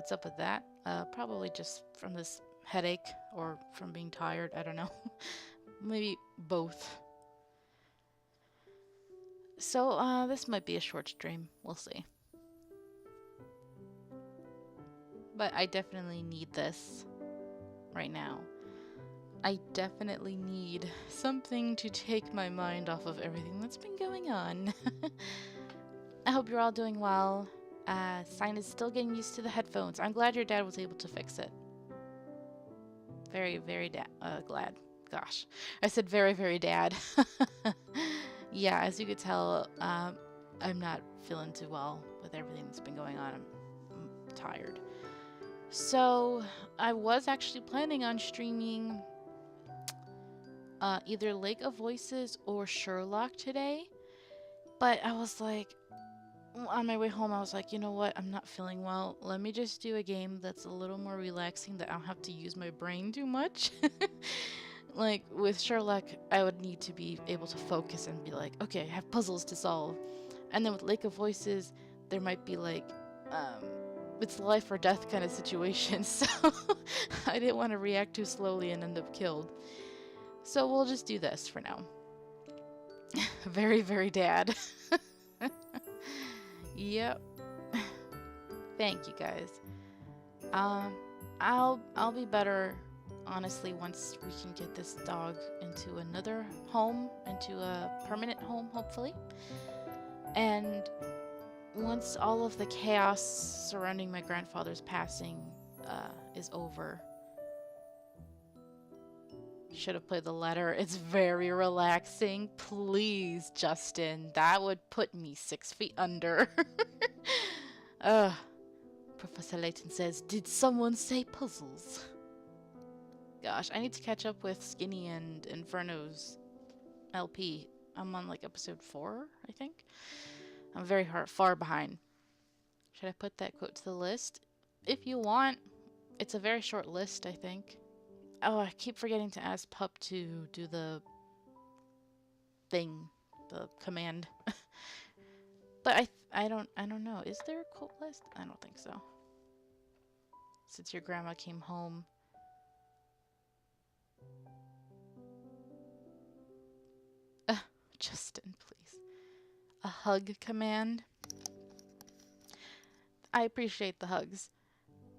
What's up with that? Probably just from this headache or from being tired. I don't know. Maybe both. So, this might be a short stream. We'll see. But I definitely need this right now. I definitely need something to take my mind off of everything that's been going on. I hope you're all doing well. Sign is still getting used to the headphones. I'm glad your dad was able to fix it. Very, very glad. Gosh, I said very, very dad. Yeah, as you could tell, I'm not feeling too well with everything that's been going on. I'm tired. So, I was actually planning on streaming either Lake of Voices or Sherlock today. But I was like, on my way home, I was like, you know what? I'm not feeling well. Let me just do a game that's a little more relaxing that I don't have to use my brain too much. Like, with Sherlock, I would need to be able to focus and be like, okay, I have puzzles to solve. And then with Lake of Voices, there might be like, it's life or death kind of situation. So I didn't want to react too slowly and end up killed. So we'll just do this for now. Very, very dad. Yep. Thank you guys. I'll be better, honestly, once we can get this dog into another home, into a permanent home, hopefully. And once all of the chaos surrounding my grandfather's passing is over. Should have played the letter. It's very relaxing. Please, Justin. That would put me 6 feet under. Professor Layton says, did someone say puzzles? Gosh, I need to catch up with Skinny and Inferno's LP. I'm on like episode 4, I think. I'm very far behind. Should I put that quote to the list? If you want. It's a very short list, I think. Oh, I keep forgetting to ask Pup to do the thing, the command. But I don't know. Is there a quote list? I don't think so. Since your grandma came home. Justin, please. A hug command. I appreciate the hugs,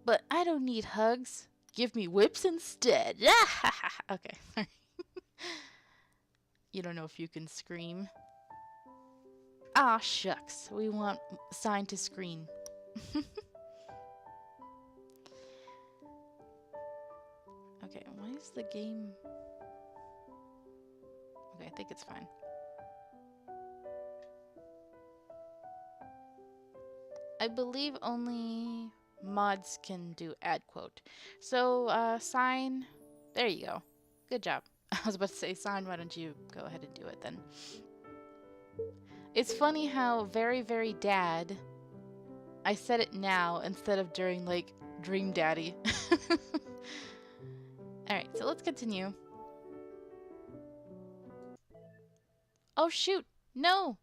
but I don't need hugs. Give me whips instead. Okay. You don't know if you can scream. Ah, shucks. We want sign to screen. Okay, why is the game... Okay, I think it's fine. I believe only mods can do add quote. So, sign... There you go. Good job. I was about to say, sign, why don't you go ahead and do it then? It's funny how very, very dad... I said it now instead of during, like, Dream Daddy. Alright, so let's continue. Oh, shoot! No!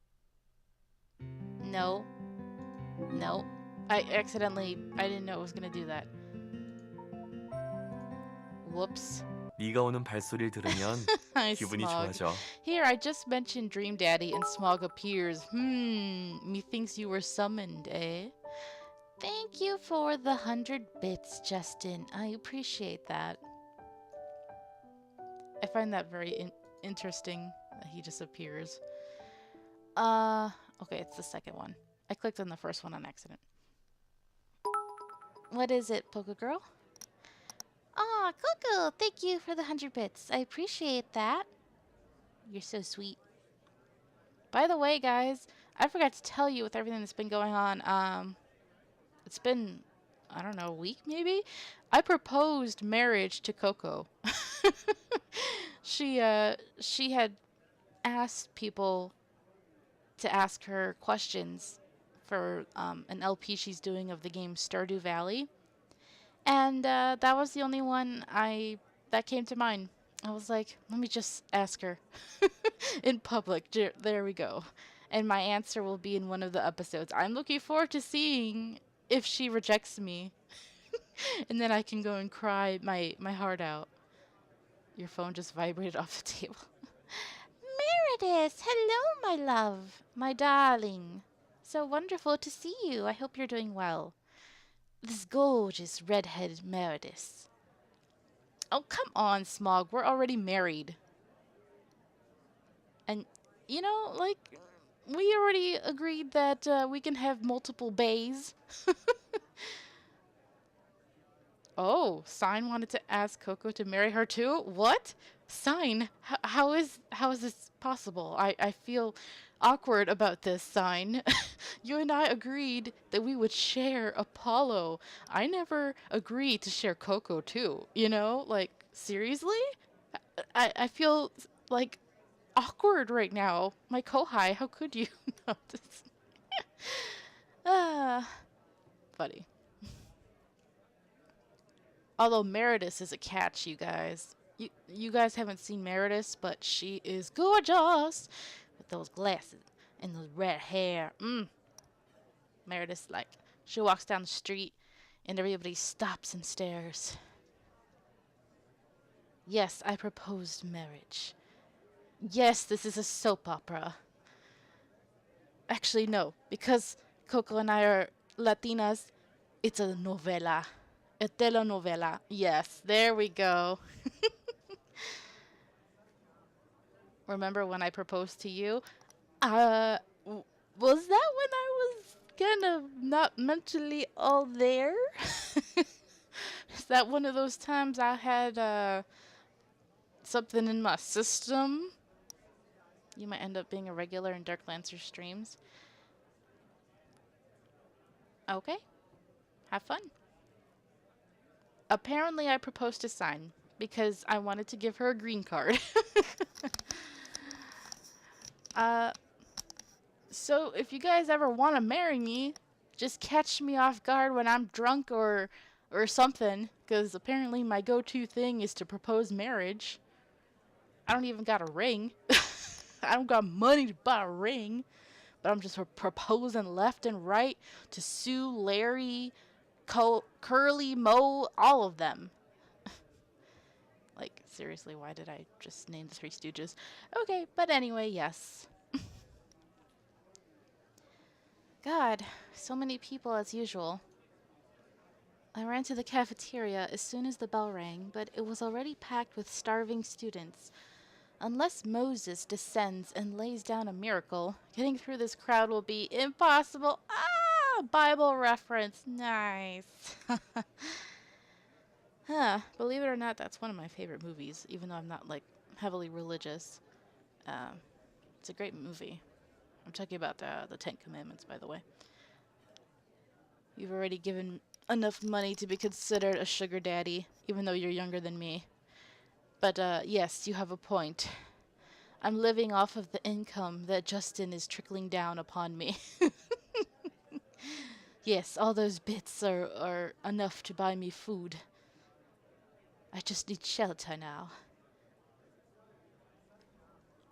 No. No. I didn't know it was gonna do that. Whoops. 네가 오는 발소리를 들으면 Hi, 기분이 Smog. 좋아져. Here, I just mentioned Dream Daddy and Smog appears. Methinks you were summoned, eh? Thank you for the 100 bits, Justin. I appreciate that. I find that very interesting that he just appears. Okay, it's the second one. I clicked on the first one on accident. What is it, Poke Girl? Aw, Coco, thank you for the 100 bits. I appreciate that. You're so sweet. By the way, guys, I forgot to tell you with everything that's been going on, it's been, I don't know, a week maybe? I proposed marriage to Coco. She had asked people to ask her questions for an LP she's doing of the game Stardew Valley. And that was the only one that came to mind. I was like, let me just ask her in public. There we go. And my answer will be in one of the episodes. I'm looking forward to seeing if she rejects me. And then I can go and cry my heart out. Your phone just vibrated off the table. Meredith, hello, my love, my darling. So wonderful to see you. I hope you're doing well. This gorgeous red-headed Meredith. Oh, come on, Smog. We're already married. And, you know, like, we already agreed that we can have multiple bays. Oh, Sign wanted to ask Coco to marry her too? What? Sign? How is this possible? I feel awkward about this, Sign. You and I agreed that we would share Apollo. I never agreed to share Coco too, you know? Like, seriously? I feel like awkward right now. My kohai, how could you notice? Ah, funny. Although Meredith is a catch, you guys. You guys haven't seen Meredith, but she is gorgeous with those glasses and those red hair. Meredith, like, she walks down the street and everybody stops and stares. Yes, I proposed marriage. Yes, this is a soap opera. Actually, no, because Coco and I are Latinas, it's a novela. A telenovela. Yes, there we go. Remember when I proposed to you? Was that when I was kind of not mentally all there? Is that one of those times I had something in my system? You might end up being a regular in Dark Lancer streams. Okay. Have fun. Apparently I proposed to Sign because I wanted to give her a green card. So if you guys ever want to marry me, just catch me off guard when I'm drunk or something, because apparently my go-to thing is to propose marriage. I don't even got a ring. I don't got money to buy a ring, but I'm just proposing left and right to Sue, Larry, Curly, Mo, all of them. Like, seriously, why did I just name the Three Stooges? Okay, but anyway, yes. God, so many people as usual. I ran to the cafeteria as soon as the bell rang, but it was already packed with starving students. Unless Moses descends and lays down a miracle, getting through this crowd will be impossible. Ah, Bible reference. Nice. Huh, believe it or not, that's one of my favorite movies, even though I'm not, like, heavily religious. It's a great movie. I'm talking about the Ten Commandments, by the way. You've already given enough money to be considered a sugar daddy, even though you're younger than me. But, yes, you have a point. I'm living off of the income that Justin is trickling down upon me. Yes, all those bits are enough to buy me food. I just need shelter now.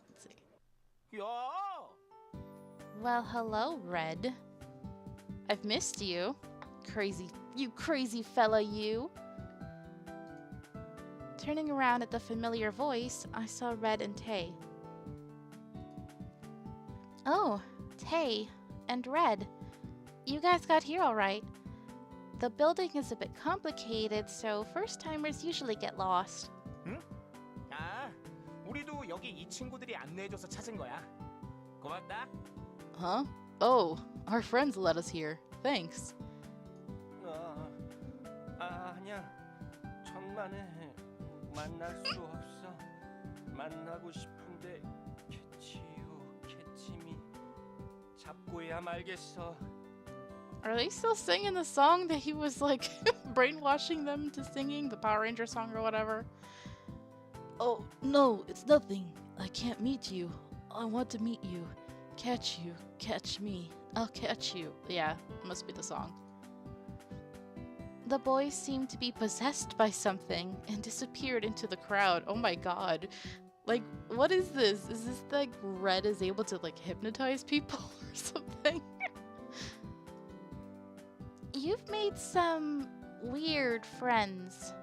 Let's see. Yeah. Well, hello, Red. I've missed you. You crazy fella, you. Turning around at the familiar voice, I saw Red and Tay. Oh, Tay and Red. You guys got here all right. The building is a bit complicated, so first-timers usually get lost. 응? 아, 우리도 여기 이 친구들이 안내해줘서 찾은 거야. 고맙다. Huh? Oh, our friends led us here. Thanks. 아니야. 천만에 만날 수 없어. 만나고 싶은데 캐치미 잡고야 말겠어. Are they still singing the song that he was, like, brainwashing them to singing? The Power Ranger song or whatever? Oh, no, it's nothing. I can't meet you. I want to meet you. Catch you. Catch me. I'll catch you. Yeah, must be the song. The boys seemed to be possessed by something and disappeared into the crowd. Oh my god. Like, what is this? Is this, like, Red is able to, like, hypnotize people or something? You've made some weird friends.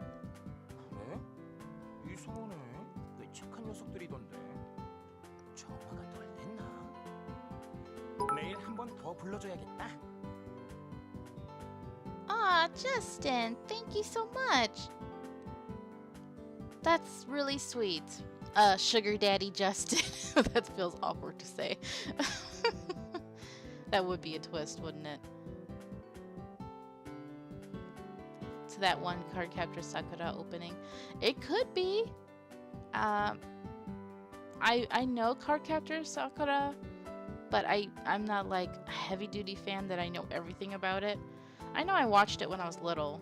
그래? 이상하네. 꽤 착한 녀석들이던데. 전화가 덜 됐나? 내일 한 번 더 불러줘야겠다. Aw, Justin, thank you so much. That's really sweet. Sugar Daddy Justin. That feels awkward to say. That would be a twist, wouldn't it? To that one Cardcaptor Sakura opening. It could be. I know Cardcaptor Sakura, but I'm not like a heavy duty fan that I know everything about it. I know I watched it when I was little.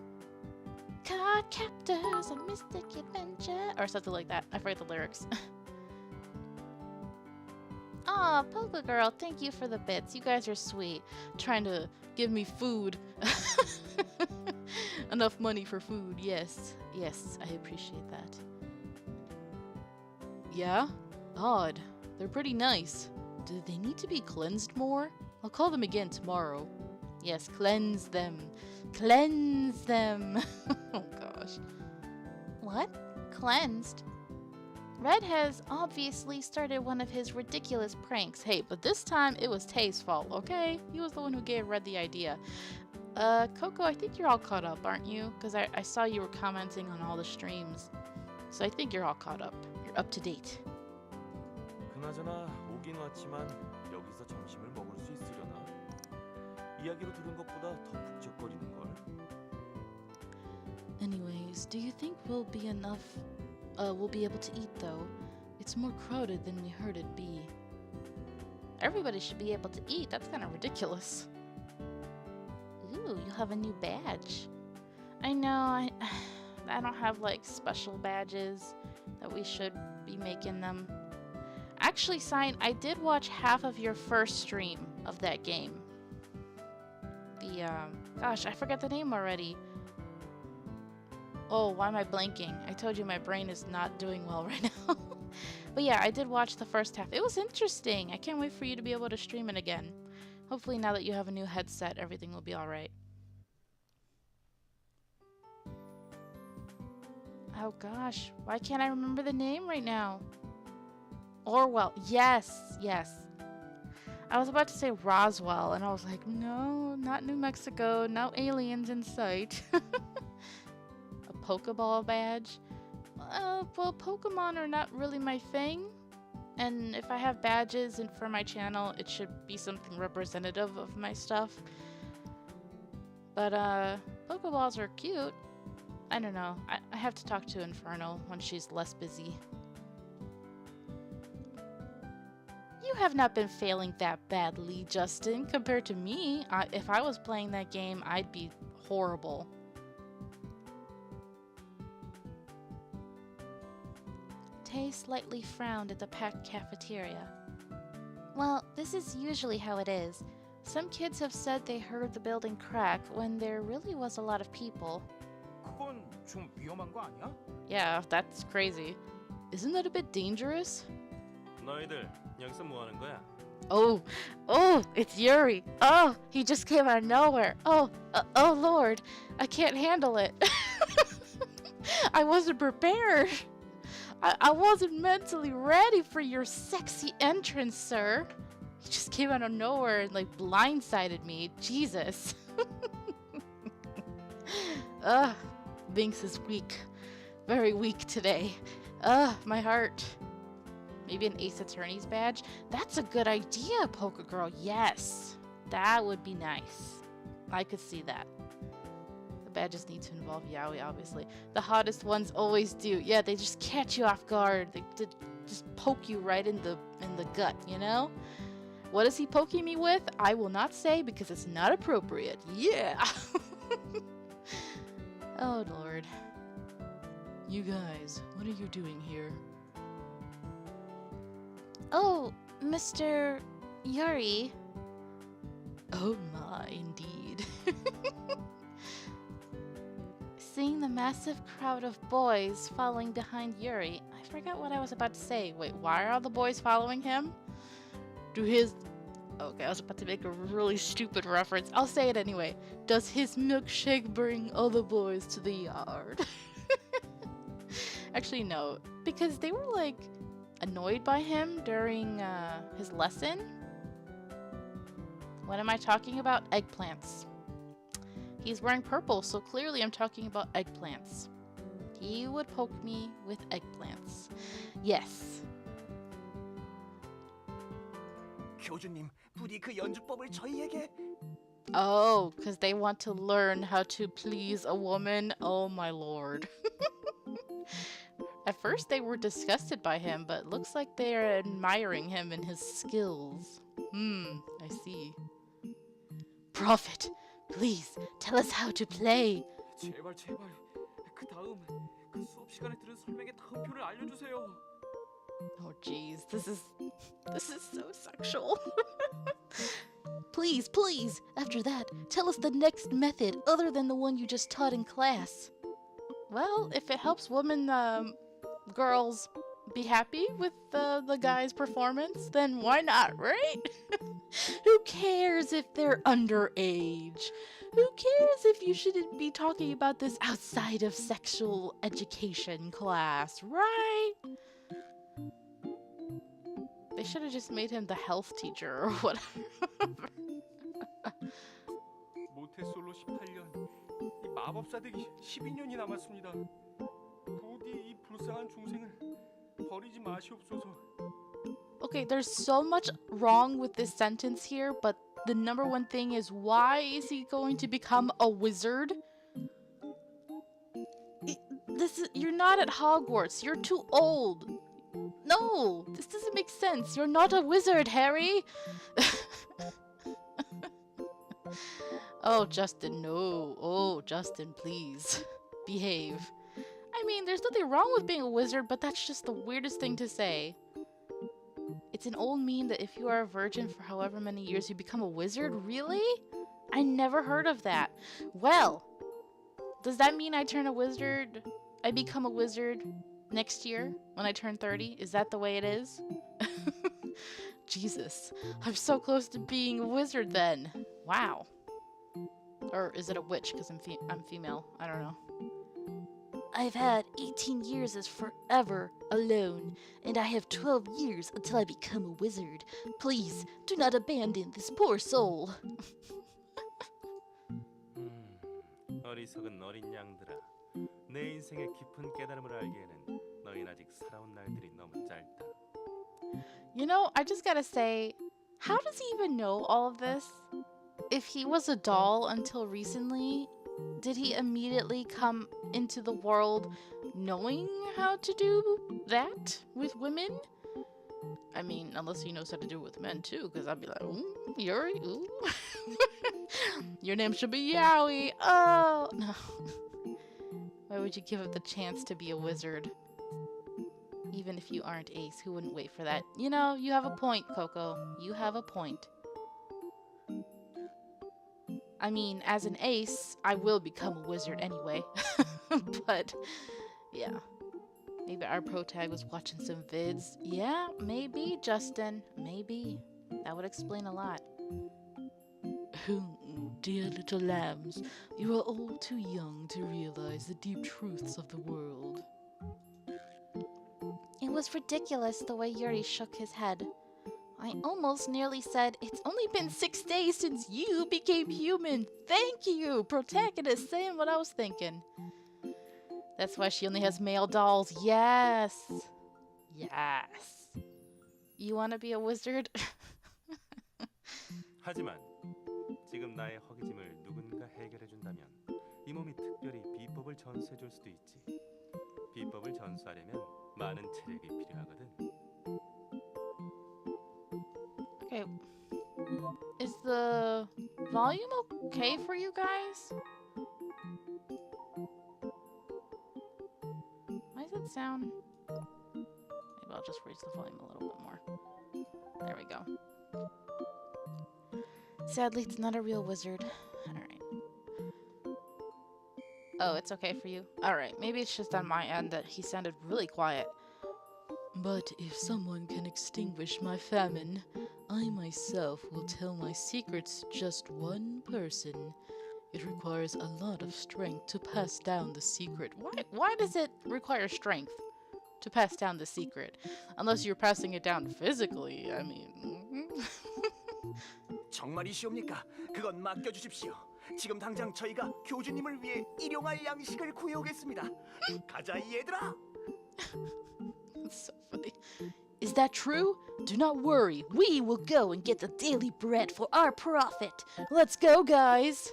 Cardcaptors, a mystic adventure, or something like that. I forget the lyrics. Aw, Polka Girl, thank you for the bits. You guys are sweet. Trying to give me food. Enough money for food, yes. Yes, I appreciate that. Yeah? Odd. They're pretty nice. Do they need to be cleansed more? I'll call them again tomorrow. Yes, cleanse them. Cleanse them. Oh gosh. What? Cleansed? Red has obviously started one of his ridiculous pranks. Hey, but this time it was Tay's fault, okay? He was the one who gave Red the idea. Coco, I think you're all caught up, aren't you? Because I saw you were commenting on all the streams. So I think you're all caught up. You're up to date. 그나저나 오긴 왔지만 여기서 점심을 먹을 수 있으려나? 이야기로 들은 것보다 더 북적거리는 걸. Anyways, do you think we'll be able to eat though? It's more crowded than we heard it be. Everybody should be able to eat. That's kind of ridiculous. Ooh, you have a new badge. I know, I don't have like special badges that we should be making them. Actually, Sign, I did watch half of your first stream of that game. The, gosh, I forgot the name already. Oh, why am I blanking? I told you my brain is not doing well right now. But yeah, I did watch the first half. It was interesting. I can't wait for you to be able to stream it again. Hopefully now that you have a new headset, everything will be alright. Oh gosh, why can't I remember the name right now? Orwell. Yes, yes. I was about to say Roswell, and I was like, no, not New Mexico, no aliens in sight. A Pokeball badge? Well, Pokemon are not really my thing. And if I have badges and for my channel, it should be something representative of my stuff. But, Pokeballs are cute. I don't know. I have to talk to Infernal when she's less busy. You have not been failing that badly, Justin. Compared to me, if I was playing that game, I'd be horrible. Tay slightly frowned at the packed cafeteria. Well, this is usually how it is. Some kids have said they heard the building crack when there really was a lot of people. 그건 좀 위험한 거 아니야? Yeah, that's crazy. Isn't that a bit dangerous? 너희들 여기서 뭐 하는 거야? Oh, it's Yuri. Oh, he just came out of nowhere. Oh Lord, I can't handle it. I wasn't prepared. I wasn't mentally ready for your sexy entrance, sir. He just came out of nowhere and like blindsided me. Jesus. Ugh, Binks is weak. Very weak today. Ugh, my heart. Maybe an Ace Attorney's badge? That's a good idea, Polka Girl. Yes. That would be nice. I could see that. The badges need to involve Yaoi, obviously. The hottest ones always do. Yeah, they just catch you off guard. They just poke you right in the gut, you know? What is he poking me with? I will not say because it's not appropriate. Yeah! Oh, Lord. You guys, what are you doing here? Oh, Mr. Yuri. Oh my, indeed. Seeing the massive crowd of boys following behind Yuri, I forgot what I was about to say. Wait, why are all the boys following him? Do his... Okay, I was about to make a really stupid reference. I'll say it anyway. Does his milkshake bring other boys to the yard? Actually, no. Because they were, like, annoyed by him during his lesson. What am I talking about? Eggplants. He's wearing purple, so clearly I'm talking about eggplants. He would poke me with eggplants. Yes. 교주님, 부디 그 연주법을 저희에게. Oh, because they want to learn how to please a woman? Oh my lord. At first they were disgusted by him, but looks like they're admiring him and his skills. I see. Prophet, please tell us how to play. 제발 제발. 그 다음 그 수업 시간에 들은 설명의 다음표를 알려주세요. Oh jeez, this is so sexual. Please, please, after that, tell us the next method other than the one you just taught in class. Well, if it helps girls be happy with the guy's performance, then why not, right? Who cares if they're underage? Who cares if you shouldn't be talking about this outside of sexual education class, right? They should have just made him the health teacher or whatever. 모태솔로 18년, 이 마법사 되기 12년이 남았습니다. 부디 이 불쌍한 중생을 버리지 마시옵소서. Okay, there's so much wrong with this sentence here, but the number one thing is, why is he going to become a wizard? You're not at Hogwarts. You're too old. No, this doesn't make sense. You're not a wizard, Harry. Oh, Justin, no. Oh, Justin, please. Behave. I mean, there's nothing wrong with being a wizard, but that's just the weirdest thing to say. It's an old meme that if you are a virgin for however many years, you become a wizard? Really? I never heard of that. Well, does that mean I become a wizard next year when I turn 30? Is that the way it is? Jesus, I'm so close to being a wizard then. Wow. Or is it a witch because I'm female? I don't know. I've had 18 years as forever alone, and I have 12 years until I become a wizard. Please, do not abandon this poor soul. 어리석은 어린 양들아, 내 인생의 깊은 깨달음을 알기에는 너희는 아직 살아온 날들이 너무 짧다. You know, I just gotta say, how does he even know all of this? If he was a doll until recently, did he immediately come into the world knowing how to do that with women? I mean, unless he knows how to do it with men too, because I'd be like, ooh, Yuri, ooh. Your name should be Yowie. Oh, no. Why would you give up the chance to be a wizard? Even if you aren't Ace, who wouldn't wait for that? You know, you have a point, Coco. You have a point. I mean, as an Ace, I will become a wizard anyway. But, yeah. Maybe our pro tag was watching some vids. Yeah, maybe, Justin. Maybe. That would explain a lot. Dear little lambs, you are all too young to realize the deep truths of the world. It was ridiculous the way Yuri shook his head. I almost nearly said, it's only been 6 days since you became human. Thank you, protagonist, saying what I was thinking. That's why she only has male dolls. Yes. Yes. You want to be a wizard? 하지만 지금 나의 허기짐을 누군가 해결해준다면 이 몸이 특별히 비법을 전수해줄 수도 있지. 비법을 전수하려면 많은 체력이 필요하거든. Okay. Is the volume okay for you guys? Why does it sound... Maybe I'll just raise the volume a little bit more. There we go. Sadly, it's not a real wizard. Alright. Oh, it's okay for you? Alright, maybe it's just on my end that he sounded really quiet. But if someone can extinguish my famine, I myself will tell my secrets to just one person. It requires a lot of strength to pass down the secret. Why does it require strength to pass down the secret? Unless you're passing it down physically, I mean. 정말이시옵니까? 그건 맡겨주십시오. 지금 당장 저희가 교주님을 위해 일용할 양식을 구해오겠습니다. 가자 얘들아. That's so funny. Is that true? Do not worry. We will go and get the daily bread for our prophet. Let's go, guys.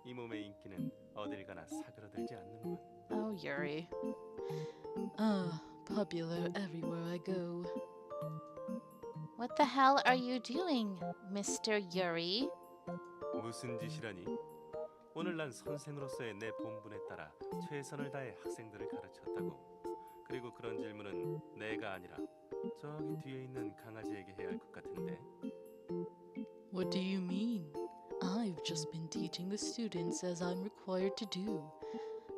이 몸의 인기는 어딜 가나 사그러들지 않는군. Oh, Yuri. Popular everywhere I go. What the hell are you doing, Mr. Yuri? 무슨 짓이라니? 오늘 난 선생으로서의 내 본분에 따라 최선을 다해 학생들을 가르쳤다고. 그리고 그런 질문은 내가 아니라 저기 뒤에 있는 강아지에게 해야 할 것 같은데. What do you mean? I've just been teaching the students as I'm required to do.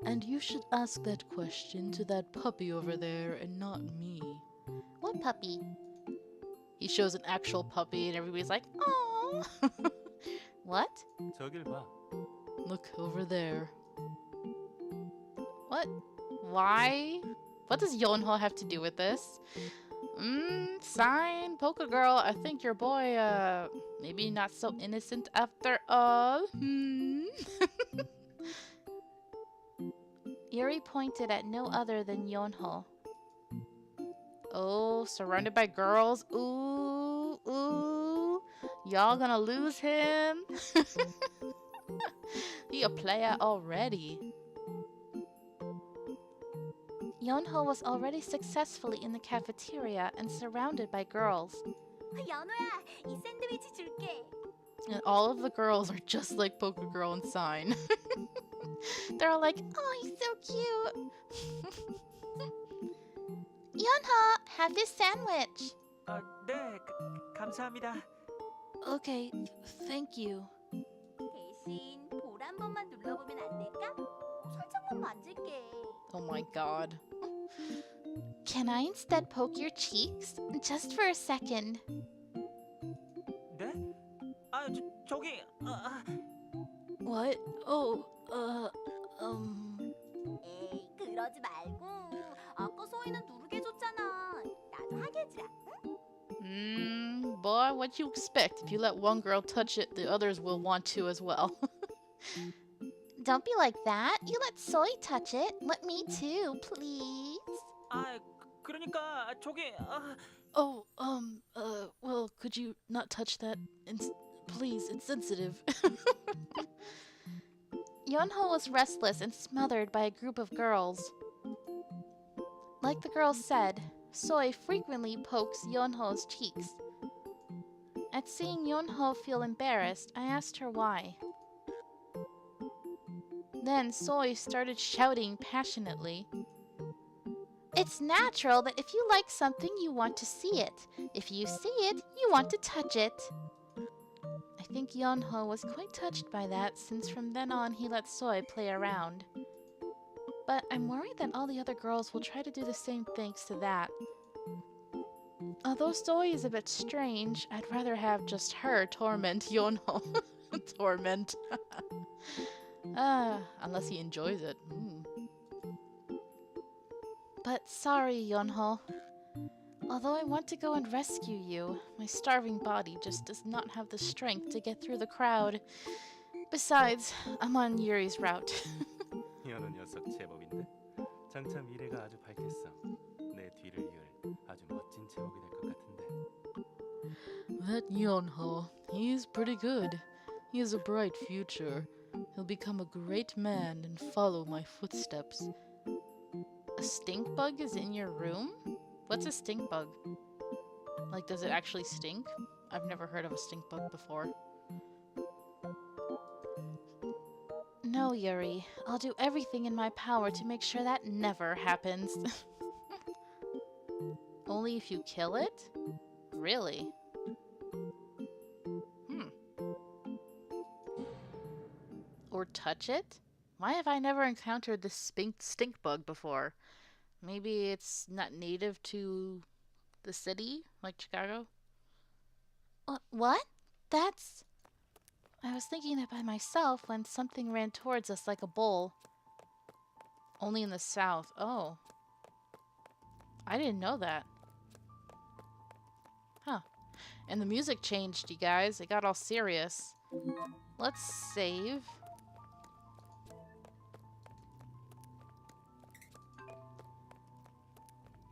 And you should ask that question to that puppy over there and not me. What puppy? He shows an actual puppy and everybody's like, "Aww." What? 저길 봐. Look over there. What? Why? What does Yonho have to do with this? Sign, Polka Girl. I think your boy, maybe not so innocent after all. Yuri pointed at no other than Yonho. Oh, surrounded by girls. Ooh, ooh. Y'all gonna lose him? He a player already. Yonho was already successfully in the cafeteria and surrounded by girls. 연호야, 이 샌드위치 줄게. And all of the girls are just like Polka Girl and Sign. They're all like, "Oh, he's so cute." Yonho, have this sandwich. 네, 감사합니다. Okay, thank you. 대신 볼 한 번만 눌러보면 안 될까? 살짝만 만질게. Oh my god. Can I instead poke your cheeks? Just for a second. 네? 저기, What? Oh, 에이, 그러지 말고. 아까 소희는 누르게 해줬잖아. 나도 하게 해주라. boy, what you expect? If you let one girl touch it, the others will want to as well. Don't be like that. You let Soy touch it. Let me too, please. 그러니까 저기, Oh, well, could you not touch that? Please, it's sensitive. Yonho was restless and smothered by a group of girls. Like the girls said, Soy frequently pokes Yonho's cheeks. At seeing Yonho feel embarrassed, I asked her why. Then Soy started shouting passionately. It's natural that if you like something, you want to see it. If you see it, you want to touch it. I think Yonho was quite touched by that, since from then on he let Soy play around. But I'm worried that all the other girls will try to do the same thanks to that. Although Soy is a bit strange, I'd rather have just her torment Yonho. Torment. Unless he enjoys it. But sorry, Yonho. Although I want to go and rescue you, my starving body just does not have the strength to get through the crowd. Besides, I'm on Yuri's route. 연호 녀석 제법인데. 장차 미래가 아주 밝겠어. 내 뒤를 이을 아주 멋진 제목이 될 것 같은데. That Yonho, he's pretty good. He has a bright future. He'll become a great man and follow my footsteps. A stink bug is in your room? What's a stink bug? Like, does it actually stink? I've never heard of a stink bug before. No, Yuri. I'll do everything in my power to make sure that never happens. Only if you kill it? Really? Or touch it? Why have I never encountered this stink bug before? Maybe it's not native to the city, like Chicago? What? That's... I was thinking that by myself when something ran towards us like a bull. Only in the south. Oh. I didn't know that. Huh. And the music changed, you guys. It got all serious. Let's save.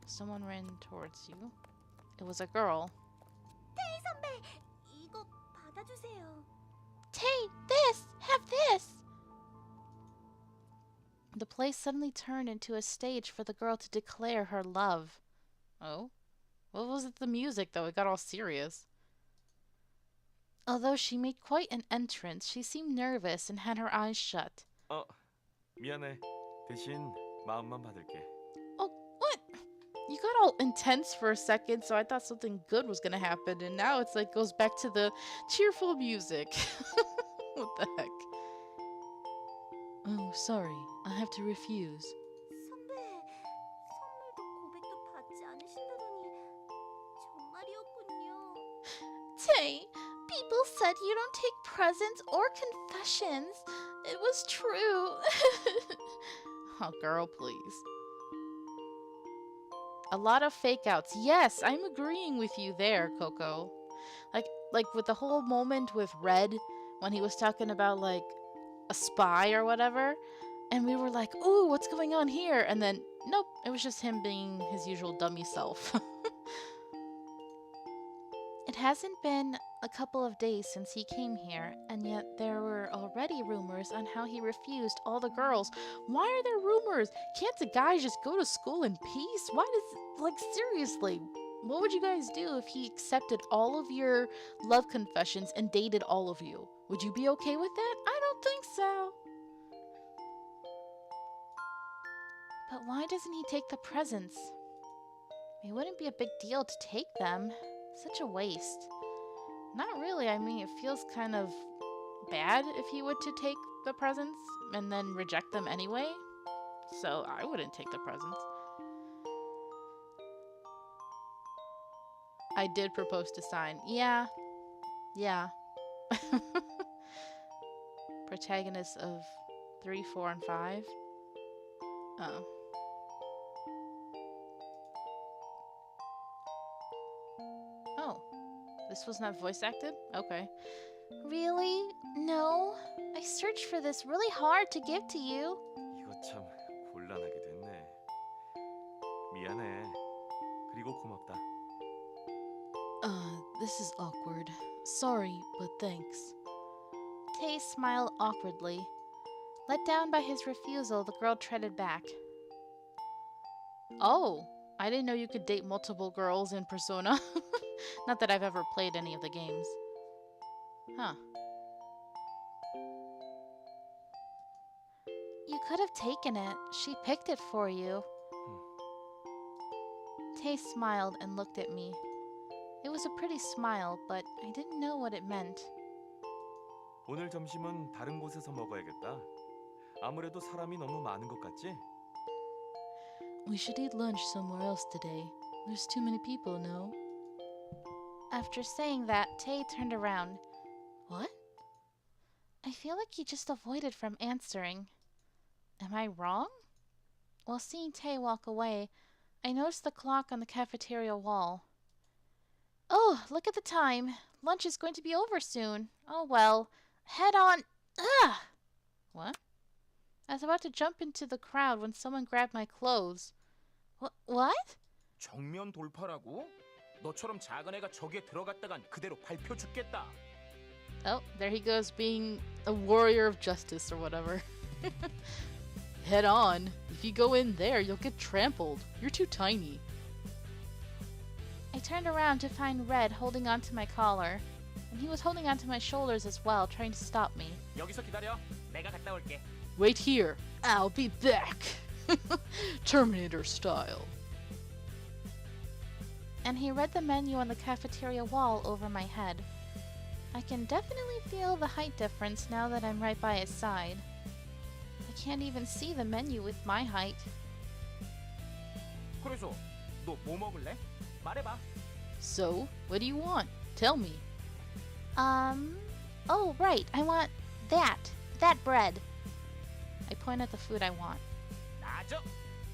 Someone ran towards you. It was a girl. 테이 선배, 이거 받아주세요. Tay, this! Have this! The place suddenly turned into a stage for the girl to declare her love. Oh? What was it the music, though? It got all serious. Although she made quite an entrance, she seemed nervous and had her eyes shut. 미안해. 대신 마음만 받을게. Oh, what? You got all intense for a second, so I thought something good was gonna happen, and now it's like goes back to the cheerful music. What the heck? Oh, sorry. I have to refuse. 선배, 선물도 고백도 받지 않으신다더니 정말이었군요. Tay, people said you don't take presents or confessions. It was true. Oh, girl, please. A lot of fake outs. Yes, I'm agreeing with you there, Coco. Like with the whole moment with Red when he was talking about like a spy or whatever, and we were like, "Ooh, what's going on here?" And then nope, it was just him being his usual dummy self. It hasn't been a couple of days since he came here, and yet there were already rumors on how he refused all the girls. Why are there rumors? Can't the guy just go to school in peace? Why does, like, seriously, what would you guys do if he accepted all of your love confessions and dated all of you? Would you be okay with that? I don't think so. But why doesn't he take the presents? It wouldn't be a big deal to take them. Such a waste. Not really. I mean, it feels kind of bad if he were to take the presents and then reject them anyway. So I wouldn't take the presents. I did propose to sign. Yeah. Yeah. Protagonists of 3, 4, and 5. Oh. Oh. This was not voice acted? Okay. Really? No. I searched for this really hard to give to you. 이거 참 곤란하게 됐네. 미안해. 그리고 고맙다. This is awkward. Sorry, but thanks. Tay smiled awkwardly. Let down by his refusal, the girl treaded back. Oh, I didn't know you could date multiple girls in Persona. Not that I've ever played any of the games. Huh. You could have taken it. She picked it for you. Tay smiled and looked at me. It was a pretty smile, but I didn't know what it meant. 오늘 점심은 다른 곳에서 먹어야겠다. 아무래도 사람이 너무 많은 것 같지? We should eat lunch somewhere else today. There's too many people, no? After saying that, Tay turned around. What? I feel like he just avoided from answering. Am I wrong? While seeing Tay walk away, I noticed the clock on the cafeteria wall. Oh, look at the time. Lunch is going to be over soon. Oh well. Head on. Ugh! What? I was about to jump into the crowd when someone grabbed my clothes. What? 정면 돌파라고? 너처럼 작은 애가 저기에 들어갔다간 그대로 밟혀 죽겠다. Oh, there he goes being a warrior of justice or whatever. Head on. If you go in there, you'll get trampled. You're too tiny. I turned around to find Red holding onto my collar, and he was holding onto my shoulders as well, trying to stop me. 여기서 기다려. 내가 갔다 올게. Wait here. I'll be back. Terminator style. And he read the menu on the cafeteria wall over my head. I can definitely feel the height difference now that I'm right by his side. I can't even see the menu with my height. 그래서 너 뭐 먹을래? 말해봐. So, what do you want? Tell me. Oh, right. I want that. That bread. I point at the food I want. 나죠.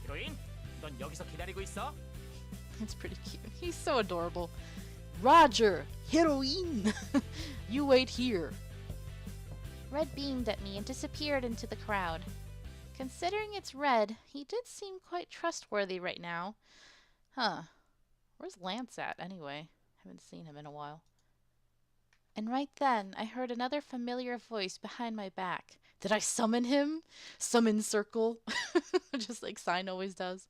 히로인, 넌 여기서 기다리고 있어. It's pretty cute. He's so adorable. Roger, heroine. You wait here. Red beamed at me and disappeared into the crowd. Considering it's Red, he did seem quite trustworthy right now. Huh. Where's Lance at, anyway? Haven't seen him in a while. And right then, I heard another familiar voice behind my back. Did I summon him? Summon circle? Just like Sign always does.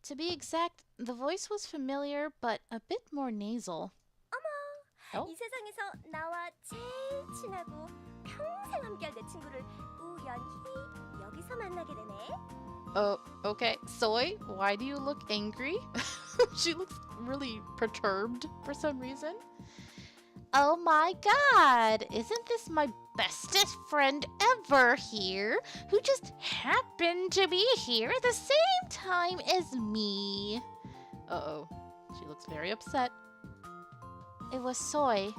To be exact, the voice was familiar, but a bit more nasal. Oh? 이 세상에서 나와 제일 친하고 평생 함께할 내 친구를 우연히 여기서 만나게 되네. Oh, okay. Soy, why do you look angry? She looks really perturbed for some reason. Oh my god! Isn't this my bestest friend ever here, who just happened to be here at the same time as me? Uh-oh. She looks very upset. It was Soy.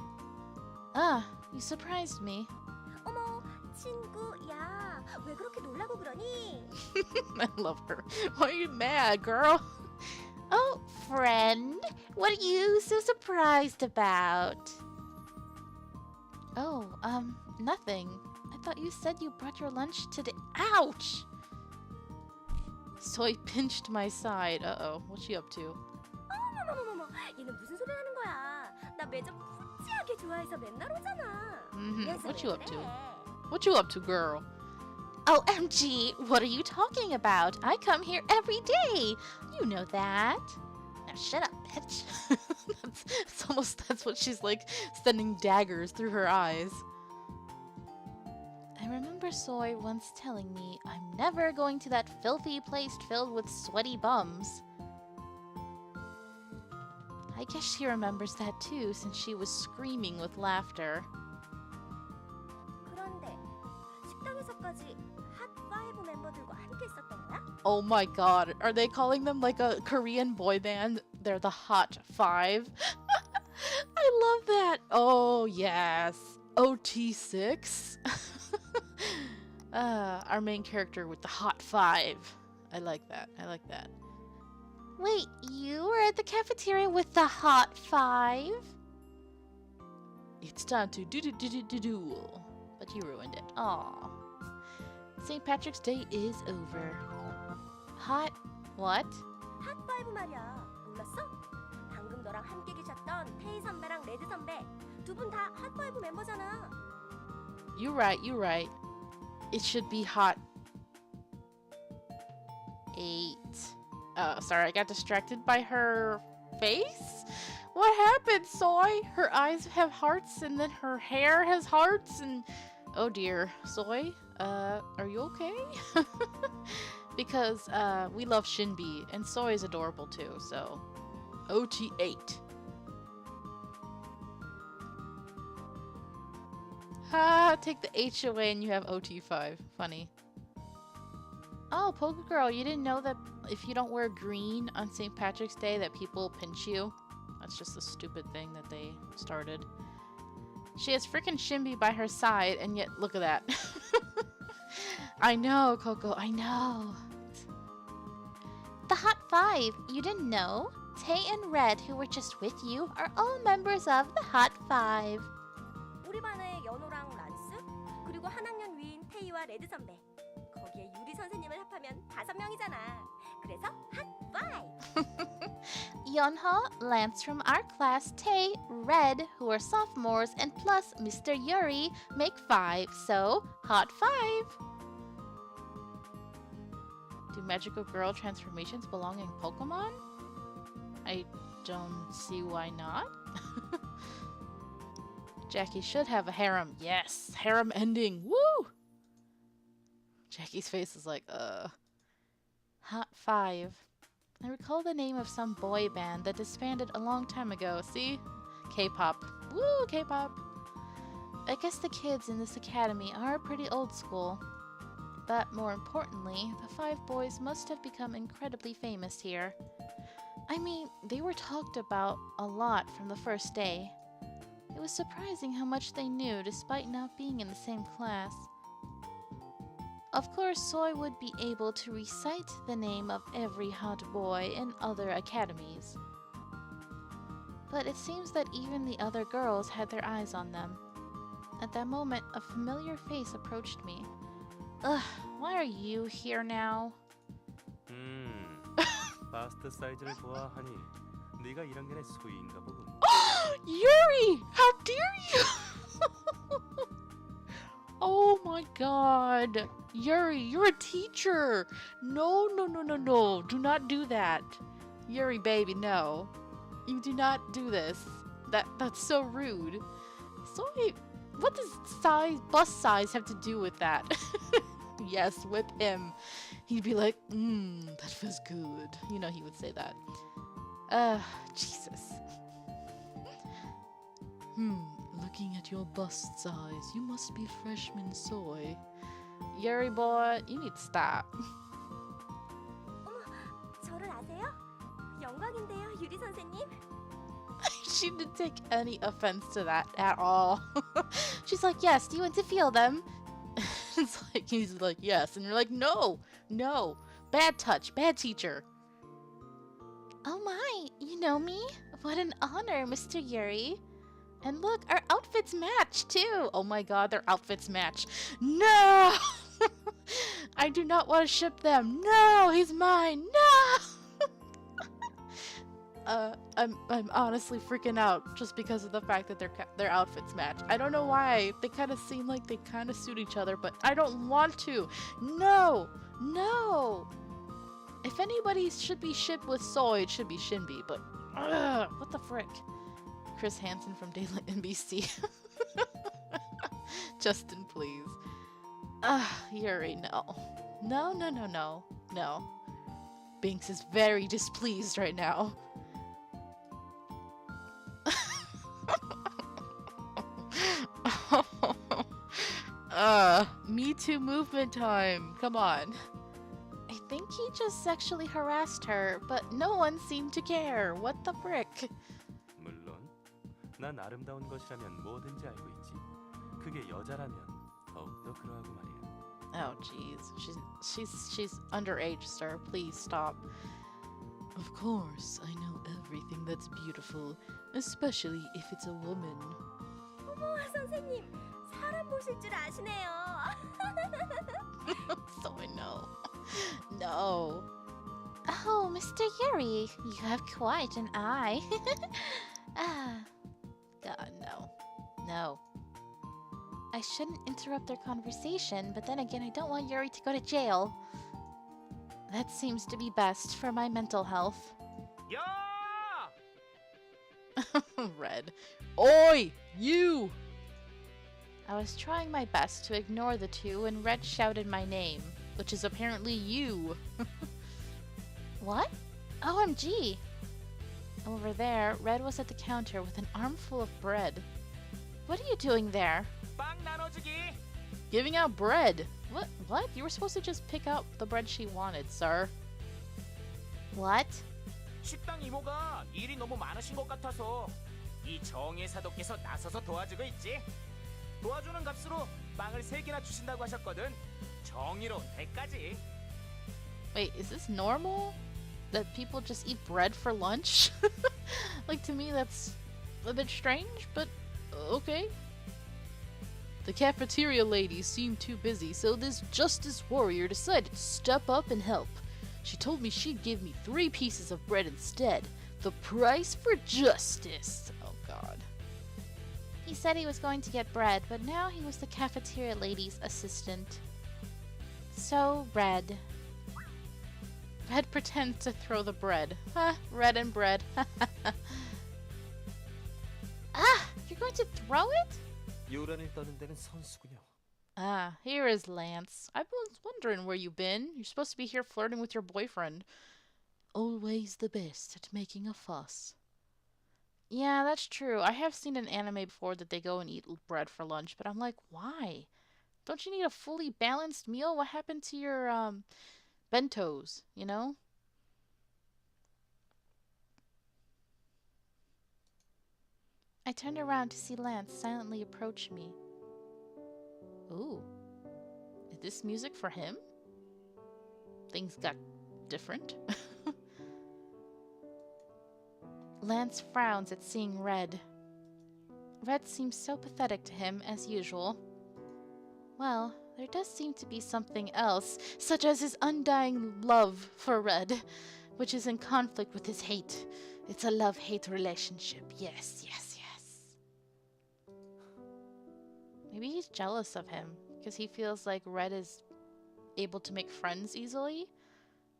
Ah, you surprised me. 어머, 친구야. 왜 그렇게 놀라고 그러니? I love her. Why are you mad, girl? Oh, friend. What are you so surprised about? Oh, nothing. I thought you said you brought your lunch today. Ouch! Soy pinched my side. Uh-oh. What's she up to? 어머머머머, 얘는 무슨 소리 하는 거야? 나 매점 푸찌하게 좋아해서 맨날 오잖아. What you up to? What you up to, girl? OMG, what are you talking about? I come here every day. You know that. Now shut up, bitch. That's what she's like, sending daggers through her eyes. I remember Soy once telling me I'm never going to that filthy place filled with sweaty bums. I guess she remembers that too, since she was screaming with laughter. 그런데 식당에서까지 핫5 멤버들과 함께 있었던 거야? Oh my god, are they calling them like a Korean boy band? They're the Hot Five. I love that. Oh yes, OT6. Our main character with the Hot Five. I like that. I like that. Wait, you were at the cafeteria with the Hot Five? It's time to do. But you ruined it. Aw. St. Patrick's Day is over. Hot what? 핫5 말이야. 몰랐어? 방금 너랑 함께 계셨던 테이 선배랑 레드 선배 두 분 다 핫5 멤버잖아. You right, you right. It should be Hot 8. Oh, sorry, I got distracted by her face? What happened, Soy? Her eyes have hearts and then her hair has hearts and... Oh dear. Soy, are you okay? Because, we love Shinbi and Soy is adorable too, so... OT8. Ha! Take the H away and you have OT5. Funny. Oh, Polka Girl, you didn't know that if you don't wear green on St. Patrick's Day that people pinch you? That's just a stupid thing that they started. She has freaking Shinbi by her side, and yet look at that. I know, Coco, I know. The Hot Five, you didn't know? Tay and Red, who were just with you, are all members of the Hot Five. 우리 반에 연호랑 란스 그리고 한 학년 위인 테이와 레드 선배 거기에 유리 선생님을 합하면 5명이잖아. 그래서 핫5. Yeonho, Lance from our class, Tay, Red, who are sophomores, and plus Mr. Yuri make 5, so Hot 5. Do magical girl transformations belong in Pokemon? I don't see why not. Jackie should have a harem. Yes, harem ending. Woo! Jackie's face is like, Hot 5. I recall the name of some boy band that disbanded a long time ago. See? K-pop. Woo, K-pop. I guess the kids in this academy are pretty old school. But more importantly, the 5 boys must have become incredibly famous here. I mean, they were talked about a lot from the first day. It was surprising how much they knew despite not being in the same class. Of course, Soy would be able to recite the name of every hot boy in other academies. But it seems that even the other girls had their eyes on them. At that moment, a familiar face approached me. Ugh, why are you here now? 바스트 사이즈를 보아하니 네가 1학년의 수희인가 보군. Yuri! How dare you! Oh my god. Yuri, you're a teacher. No. Do not do that. Yuri, baby, no. You do not do this. That's so rude. Soy, what does bus size have to do with that? Yes, whip him. He'd be like, that feels good. You know he would say that. Jesus. Looking at your bust size, you must be freshman Soy. Yuri boy, you need to stop. 저를 아세요? 영광인데요, 유리 선생님. She didn't take any offense to that at all. She's like, yes, do you want to feel them? It's like, he's like, yes. And you're like, no. Bad touch, bad teacher. Oh my, you know me? What an honor, Mr. Yuri. And look, our outfits match too. Oh my god, their outfits match. No! I do not want to ship them. No, he's mine. No! I'm honestly freaking out just because of the fact that their outfits match. I don't know why. They kind of seem like they kind of suit each other, but I don't want to. No! If anybody should be shipped with Soy, it should be Shinbi, but what the frick? Chris Hansen from Daylight NBC. Justin, please. Yuri, no. No. Binks is very displeased right now. Me Too movement time. Come on. I think he just sexually harassed her, but no one seemed to care. What the frick? 물론 난 아름다운 것이라면 뭐든지 알고 있지. 그게 여자라면 더욱더 그러하고 말이야. Oh jeez. She's underage, sir. Please stop. Of course, I know everything that's beautiful, especially if it's a woman. 어머, 선생님, 사람 보실 줄 아시네요. So I know. No. Oh, Mr. Yuri, you have quite an eye. God, no. I shouldn't interrupt their conversation, but then again, I don't want Yuri to go to jail. That seems to be best for my mental health. 야! Red. Oi! You! I was trying my best to ignore the two when Red shouted my name, which is apparently you. What? OMG! Over there, Red was at the counter with an armful of bread. What are you doing there? 빵 나눠주기. Giving out bread. What? You were supposed to just pick out the bread she wanted, sir. What? 식당 이모가 일이 너무 많으신 것 같아서 이 정의 사도께서 나서서 도와주고 있지. 도와주는 값으로 빵을 3개나 주신다고 하셨거든. 정의로운 대가지. Wait, is this normal? That people just eat bread for lunch? Like, to me that's a bit strange, but okay. The cafeteria ladies seemed too busy, so this justice warrior decided to step up and help. She told me she'd give me 3 pieces of bread instead. The price for justice. Oh god. He said he was going to get bread, but now he was the cafeteria lady's assistant. So Red. Red pretends to throw the bread. Red and bread. You're going to throw it? 요란을 떠는 데는 선수군요. Here is Lance. I was wondering where you've been. You're supposed to be here flirting with your boyfriend. Always the best at making a fuss. Yeah, that's true. I have seen an anime before that they go and eat bread for lunch, but I'm like, why? Don't you need a fully balanced meal? What happened to your, bentos, you know? I turned around to see Lance silently approach me. Ooh. Is this music for him? Things got different. Lance frowns at seeing Red. Red seems so pathetic to him, as usual. Well, there does seem to be something else, such as his undying love for Red, which is in conflict with his hate. It's a love-hate relationship. Yes, yes, yes. Maybe he's jealous of him, because he feels like Red is able to make friends easily,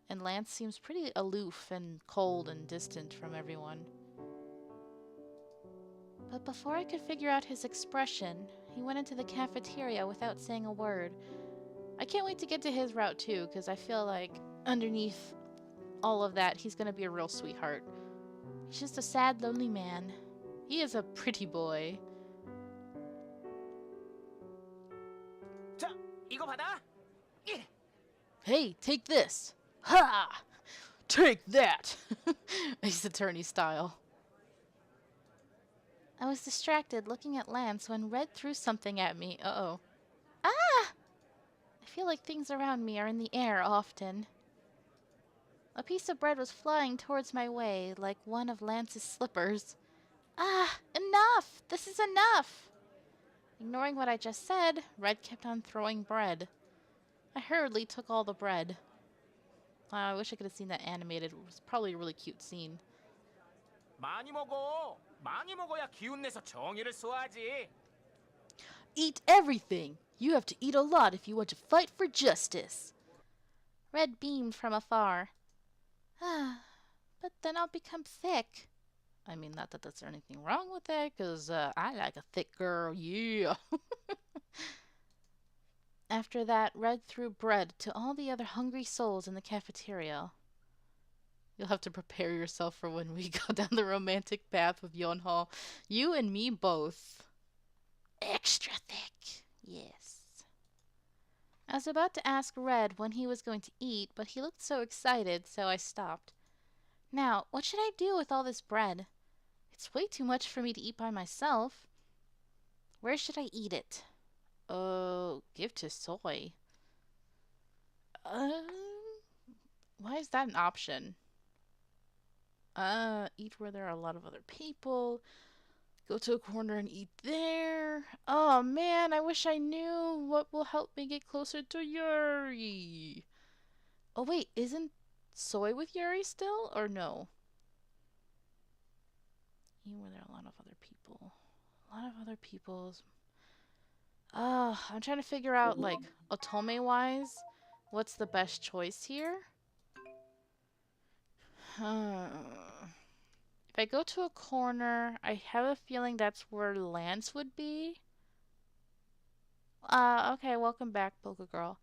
and Lance seems pretty aloof and cold and distant from everyone. But before I could figure out his expression, he went into the cafeteria without saying a word. I can't wait to get to his route too, because I feel like underneath all of that, he's gonna be a real sweetheart. He's just a sad, lonely man. He is a pretty boy. 자, 이거 받아. 예. Hey, take this! Ha! Take that! Ace Attorney style. I was distracted looking at Lance when Red threw something at me. Uh-oh. Ah! I feel like things around me are in the air often. A piece of bread was flying towards my way like one of Lance's slippers. Ah! Enough! This is enough! Ignoring what I just said, Red kept on throwing bread. I hurriedly took all the bread. Wow, I wish I could have seen that animated. It was probably a really cute scene. 많이 먹어. 많이 먹어야 기운 내서 정의를 쏘아야지. Eat everything! You have to eat a lot if you want to fight for justice. Red beamed from afar. Ah, but then I'll become thick. I mean, not that there's anything wrong with that, because I like a thick girl, yeah. After that, Red threw bread to all the other hungry souls in the cafeteria. You'll have to prepare yourself for when we go down the romantic path with Yonho. You and me both. Extra thick. Yes. I was about to ask Red when he was going to eat, but he looked so excited, so I stopped. Now, what should I do with all this bread? It's way too much for me to eat by myself. Where should I eat it? Oh, give to Soy. Why is that an option? Eat where there are a lot of other people. Go to a corner and eat there. Oh man, I wish I knew what will help me get closer to Yuri. Oh wait, isn't Soy with Yuri still, or no? Eat where there are a lot of other people. A lot of other people's. I'm trying to figure out, like, otome-wise, what's the best choice here? If I go to a corner, I have a feeling that's where Lance would be. Okay, welcome back, Polka Girl.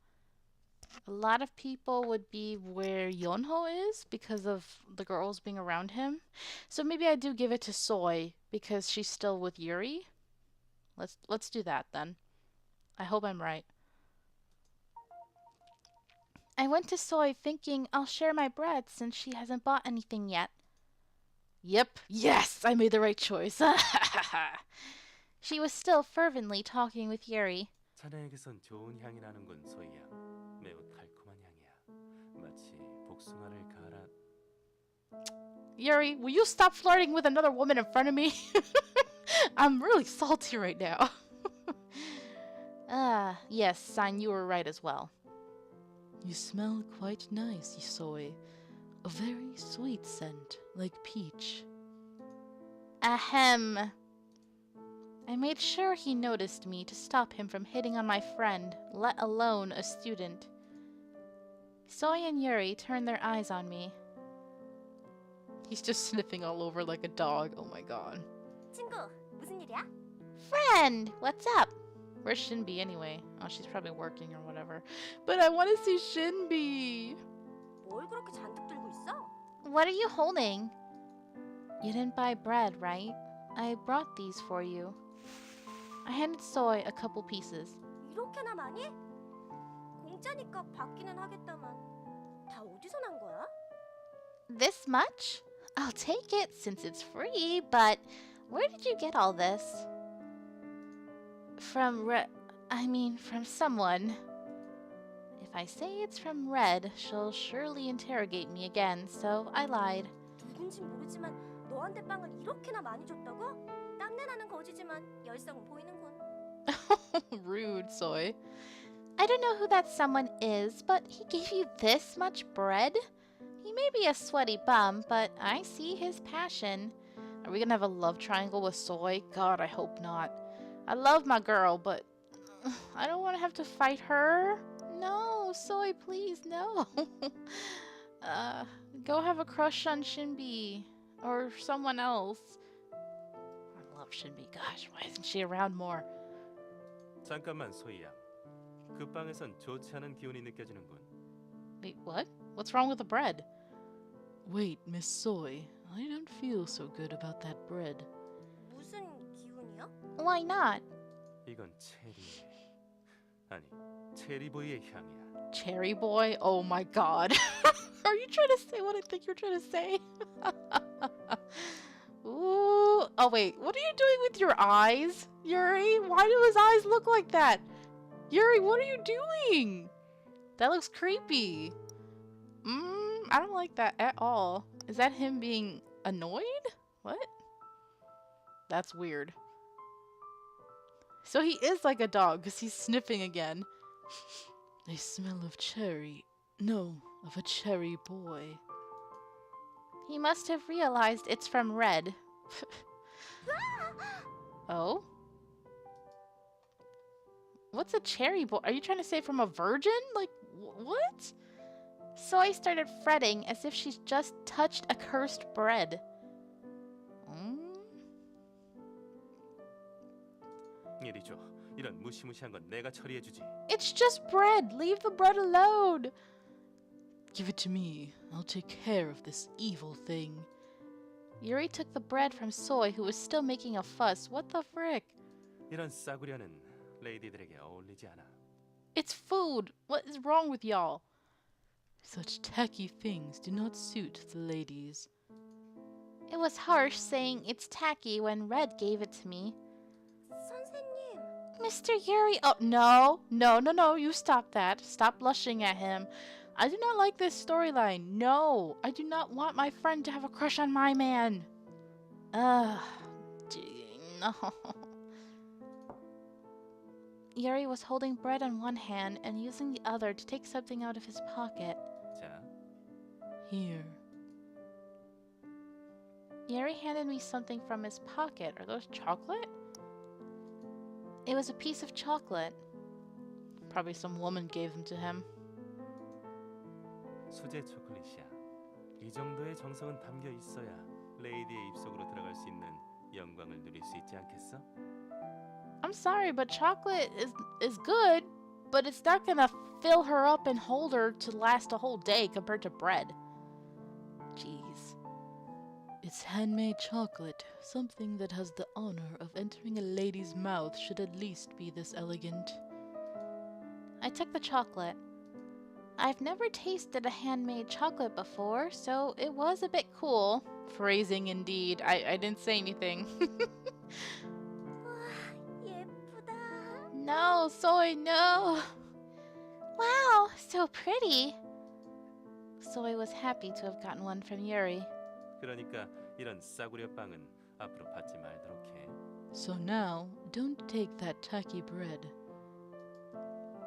A lot of people would be where Yonho is because of the girls being around him. So maybe I do give it to Soy because she's still with Yuri. Let's do that then. I hope I'm right. I went to Soy thinking I'll share my bread since she hasn't bought anything yet. Yep, yes, I made the right choice. She was still fervently talking with Yuri. 자네에게선 좋은 향이 나는군, 소희야. 매우 달콤한 향이야. 마치 복숭아를 갈아. Yuri, will you stop flirting with another woman in front of me? I'm really salty right now. Yes, San, you were right as well. You smell quite nice, Soy. A very sweet scent, like peach. Ahem. I made sure he noticed me to stop him from hitting on my friend, let alone a student. Soy and Yuri turned their eyes on me. He's just sniffing all over like a dog. Oh my god. 친구, 무슨 일이야? Friend, what's up? Where's Shinbi anyway? Oh, she's probably working or whatever. But I want to see Shinbi. 뭘 그렇게 잔뜩 들고 있어? What are you holding? You didn't buy bread, right? I brought these for you. I handed Soy a couple pieces. 이렇게나 많이? 공짜니까 받기는 하겠다만 다 어디서 난 거야? This much? I'll take it since it's free, but Where did you get all this? From from someone. If I say it's from Red, she'll surely interrogate me again, so I lied. 누군진 모르지만 너한테 빵을 이렇게나 많이 줬다고? 땀내 나는 거지지만 열성은 보이는군. Rude, Soy. I don't know who that someone is, but he gave you this much bread? He may be a sweaty bum, but I see his passion. Are we gonna have a love triangle with Soy? God, I hope not. I love my girl, but I don't want to have to fight her. No, Soy, please, no. Go have a crush on Shinbi. Or someone else. I love Shinbi. Gosh, why isn't she around more? 잠깐만 소희야. 그 빵에선 좋지 않은 기운이 느껴지는군. Wait, what? What's wrong with the bread? Wait, Miss Soy. I don't feel so good about that bread. 무슨 기운이야? Why not? 이건 체리. 아니, 체리보이의 향이야. Cherry boy? Oh my god. Are you trying to say what I think you're trying to say? Ooh. Oh wait, what are you doing with your eyes, Yuri? Why do his eyes look like that? Yuri, what are you doing? That looks creepy. I don't like that at all. Is that him being annoyed? What? That's weird. So he is like a dog because he's sniffing again. They smell of cherry. No, of a cherry boy. He must have realized it's from Red. Oh? What's a cherry boy? Are you trying to say from a virgin? Like, what? Soy started fretting as if she's just touched a cursed bread. 이리 줘. 이런 무시무시한 건 내가 처리해주지. It's just bread. Leave the bread alone. Give it to me. I'll take care of this evil thing. Yuri took the bread from Soy, who was still making a fuss. What the frick? 이런 싸구려는 레이디들에게 어울리지 않아. It's food. What is wrong with y'all? Such tacky things do not suit the ladies. It was harsh saying it's tacky when Red gave it to me. 선생님. Mr. Yuri. Oh, no. You stop that. Stop blushing at him. I do not like this storyline. No, I do not want my friend to have a crush on my man. No. Yuri was holding bread in one hand and using the other to take something out of his pocket. 자, Here. Yuri handed me something from his pocket. Are those chocolate? It was a piece of chocolate. Probably some woman gave them to him. 수제 초콜릿이야. 이 정도의 정성은 담겨 있어야 레이디의 입속으로 들어갈 수 있는 영광을 누릴 수 있지 않겠어? I'm sorry, but chocolate is good, but it's not gonna fill her up and hold her to last a whole day compared to bread. Jeez. It's handmade chocolate. Something that has the honor of entering a lady's mouth should at least be this elegant. I took the chocolate. I've never tasted a handmade chocolate before, so it was a bit cool. Phrasing indeed. I didn't say anything. 와, 예쁘다. No, Soy, no. Wow, so pretty. Soy was happy to have gotten one from Yuri. 그러니까 이런 싸구려 빵은 앞으로 받지 말도록 해. So now, don't take that tacky bread.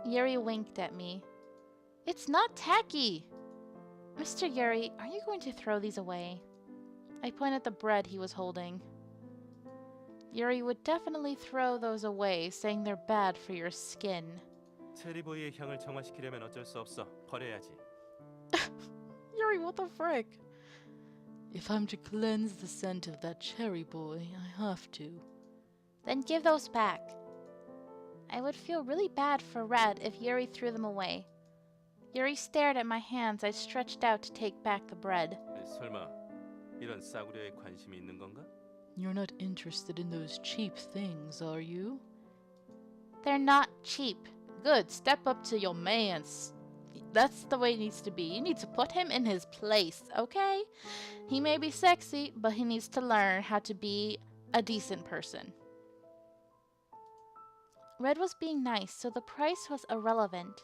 Yuri winked at me. It's not tacky. Mr. Yuri, are you going to throw these away? I pointed at the bread he was holding. Yuri would definitely throw those away, saying they're bad for your skin. 체리보이의 향을 정화시키려면 어쩔 수 없어. 버려야지. Yuri, what the frick? If I'm to cleanse the scent of that cherry boy, I have to. Then give those back. I would feel really bad for Red if Yuri threw them away. Yuri stared at my hands I stretched out to take back the bread. 설마 이런 싸구려에 관심이 있는 건가? You're not interested in those cheap things, are you? They're not cheap. Good, step up to your man. That's the way it needs to be. You need to put him in his place, okay? He may be sexy, but he needs to learn how to be a decent person. Red was being nice, so the price was irrelevant.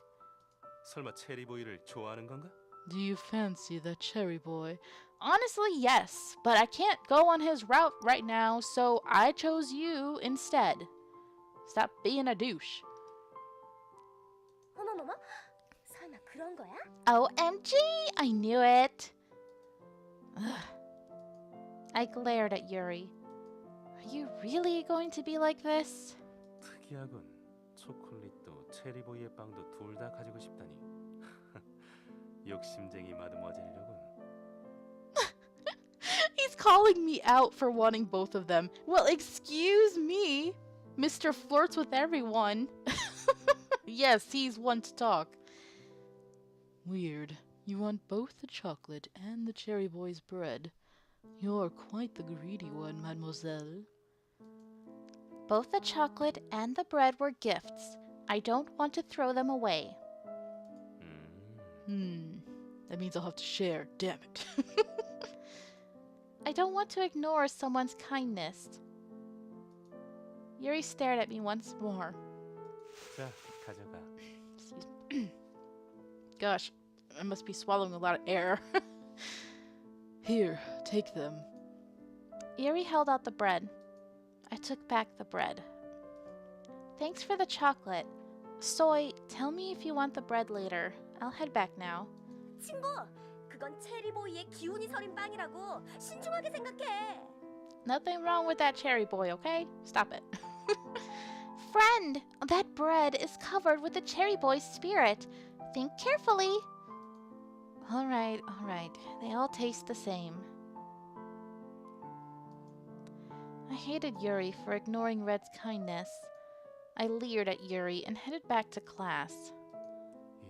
설마 체리보이를 좋아하는 건가? Do you fancy that cherry boy? Honestly, yes, but I can't go on his route right now, so I chose you instead. Stop being a douche. 어머머머, 설마 그런 거야? OMG! I knew it! Ugh. I glared at Yuri. Are you really going to be like this? 특이하군. 초콜릿도 체리보이의 빵도 둘 다 가지고 싶다니. 욕심쟁이 마드모아젤이로군. He's calling me out for wanting both of them. Well, excuse me. Mr. Flirts with everyone. Yes, he's one to talk. Weird. You want both the chocolate and the cherry boy's bread. You're quite the greedy one, mademoiselle. Both the chocolate and the bread were gifts. I don't want to throw them away. That means I'll have to share, damn it. I don't want to ignore someone's kindness. Yuri stared at me once more. 자, 가져가. Excuse me. Gosh, I must be swallowing a lot of air. Here, take them. Yuri held out the bread. I took back the bread. Thanks for the chocolate. Soy, tell me if you want the bread later. I'll head back now. 친구, 그건 체리보이의 기운이 서린 빵이라고 신중하게 생각해. Nothing wrong with that cherry boy, okay? Stop it. Friend, that bread is covered with the cherry boy's spirit. Think carefully. All right. They all taste the same. I hated Yuri for ignoring Red's kindness. I leered at Yuri and headed back to class.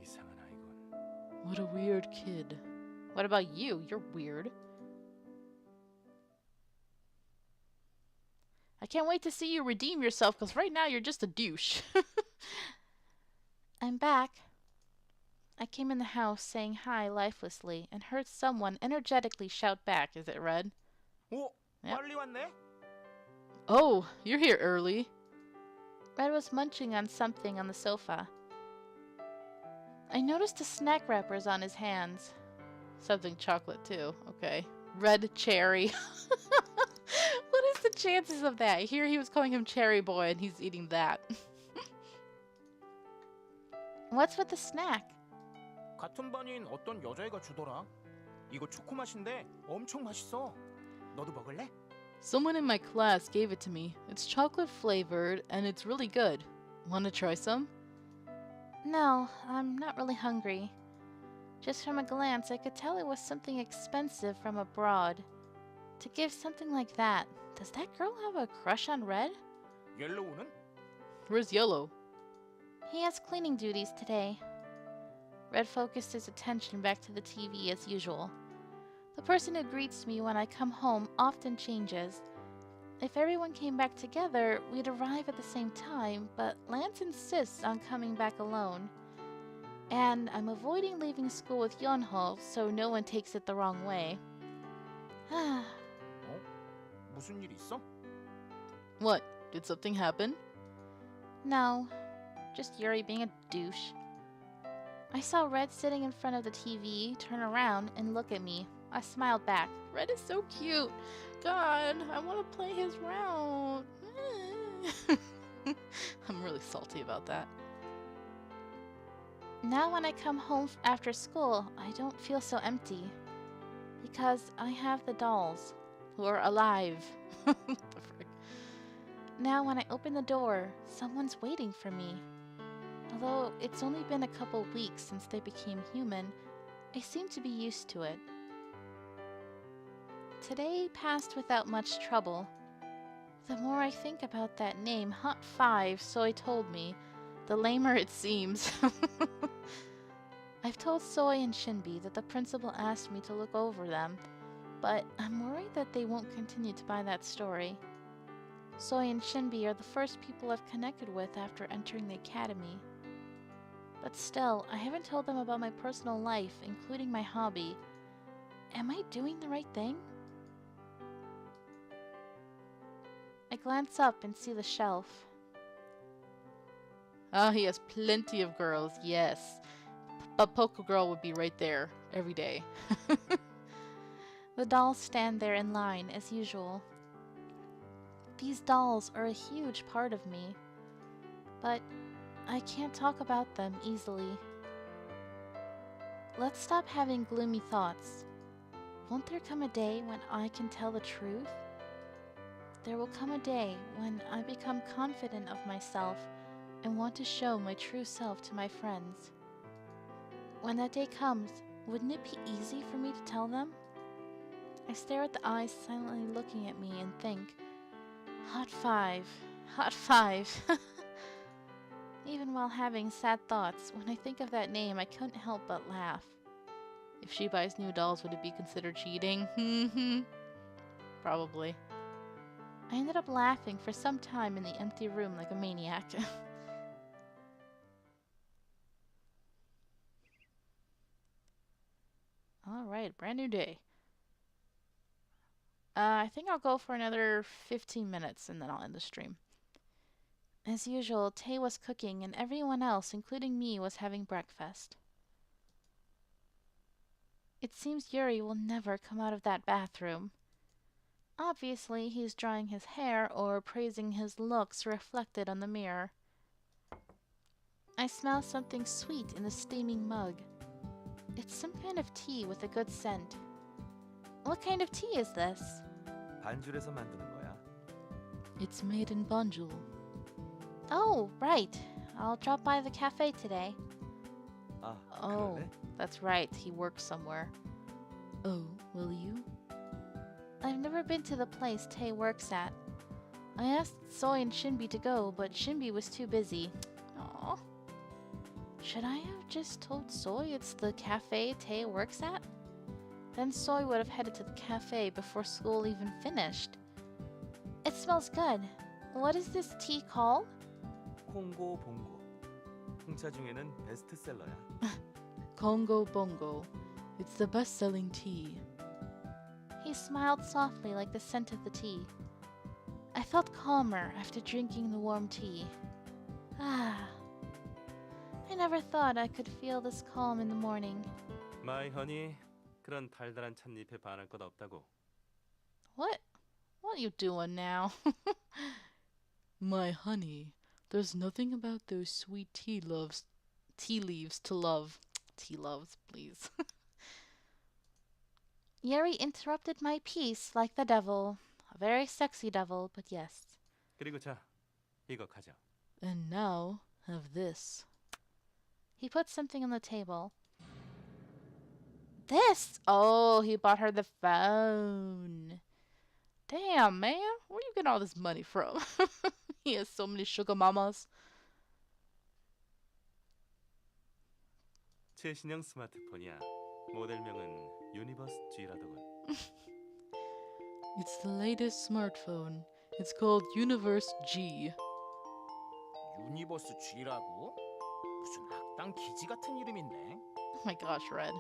이상한 아이군. What a weird kid. What about you? You're weird. I can't wait to see you redeem yourself, because right now you're just a douche. I'm back. I came in the house saying hi lifelessly and heard someone energetically shout back. Is it Red? 오, Yep. 빨리 왔네. Oh, you're here early. Red was munching on something on the sofa. I noticed the snack wrappers on his hands. Something chocolate too. Okay. Red cherry. What is the chances of that? Here he was calling him Cherry Boy and he's eating that. What's with the snack? 같은 반인 어떤 여자애가 주더라. 이거 초코 맛인데 엄청 맛있어. 너도 먹을래? Someone in my class gave it to me. It's chocolate flavored and it's really good. Want to try some? No, I'm not really hungry. Just from a glance, I could tell it was something expensive from abroad. To give something like that, does that girl have a crush on Red? 옐로우는? Where's Yellow? He has cleaning duties today. Red focused his attention back to the TV as usual. The person who greets me when I come home often changes. If everyone came back together, we'd arrive at the same time, but Lance insists on coming back alone. And I'm avoiding leaving school with Yonho so no one takes it the wrong way. 무슨 일 있어? What? Did something happen? No, just Yuri being a douche. I saw Red sitting in front of the TV, turn around, and look at me. I smiled back. Red is so cute. God, I want to play his route. I'm really salty about that. Now when I come home after school, I don't feel so empty. Because I have the dolls, who are alive. What the frick? Now when I open the door, someone's waiting for me. Although it's only been a couple weeks since they became human, I seem to be used to it. Today passed without much trouble. The more I think about that name, Hot 5, Soy told me, the lamer it seems. I've told Soy and Shinbi that the principal asked me to look over them, but I'm worried that they won't continue to buy that story. Soy and Shinbi are the first people I've connected with after entering the academy. But still, I haven't told them about my personal life, including my hobby. Am I doing the right thing? glance up and see the shelf. Oh, he has plenty of girls, yes. But Poco Girl would be right there every day. The dolls stand there in line as usual. These dolls are a huge part of me, but I can't talk about them easily. Let's stop having gloomy thoughts. Won't there come a day when I can tell the truth? There will come a day when I become confident of myself and want to show my true self to my friends. When that day comes, wouldn't it be easy for me to tell them? I stare at the eyes silently looking at me and think, Hot 5, Hot 5. Even while having sad thoughts, when I think of that name, I couldn't help but laugh. If she buys new dolls, would it be considered cheating? Probably. I ended up laughing for some time in the empty room like a maniac. Alright, brand new day. I think I'll go for another 15 minutes and then I'll end the stream. As usual, Tay was cooking and everyone else, including me, was having breakfast. It seems Yuri will never come out of that bathroom. Obviously, he's drying his hair or praising his looks reflected on the mirror. I smell something sweet in the steaming mug. It's some kind of tea with a good scent. What kind of tea is this? 반줄에서 만드는 거야. It's made in Banjul. Oh, right. I'll drop by the cafe today. 아, Oh, 그럴래? that's right. He works somewhere. Oh, will you? I've never been to the place Tay works at. I asked Soy and Shinbi to go, but Shinbi was too busy. Aw. Should I have just told Soy it's the cafe Tay works at? Then Soy would have headed to the cafe before school even finished. It smells good. What is this tea called? 콩고 봉고. 홍차 중에는 베스트셀러야. Congo Bongo. It's the best-selling tea. He smiled softly like the scent of the tea. I felt calmer after drinking the warm tea. Ah. I never thought I could feel this calm in the morning. My honey, 그런 달달한 찻잎에 반할 것 없다고. What? What are you doing now? My honey, there's nothing about those sweet tea leaves to love. Tea loves, please. Yuri interrupted my piece like the devil. A very sexy devil, but yes. 그리고 자, 이거 가져. And now, have this. He put something on the table. This? Oh, he bought her the phone. Damn, man. Where you getting all this money from? He has so many sugar mamas. 최신형 스마트폰이야. 모델명은 유니버스 G라더군. It's the latest smartphone. It's called Universe G. 유니버스 G라고? 무슨 악당 기지 같은 이름인데. Oh my gosh, Red.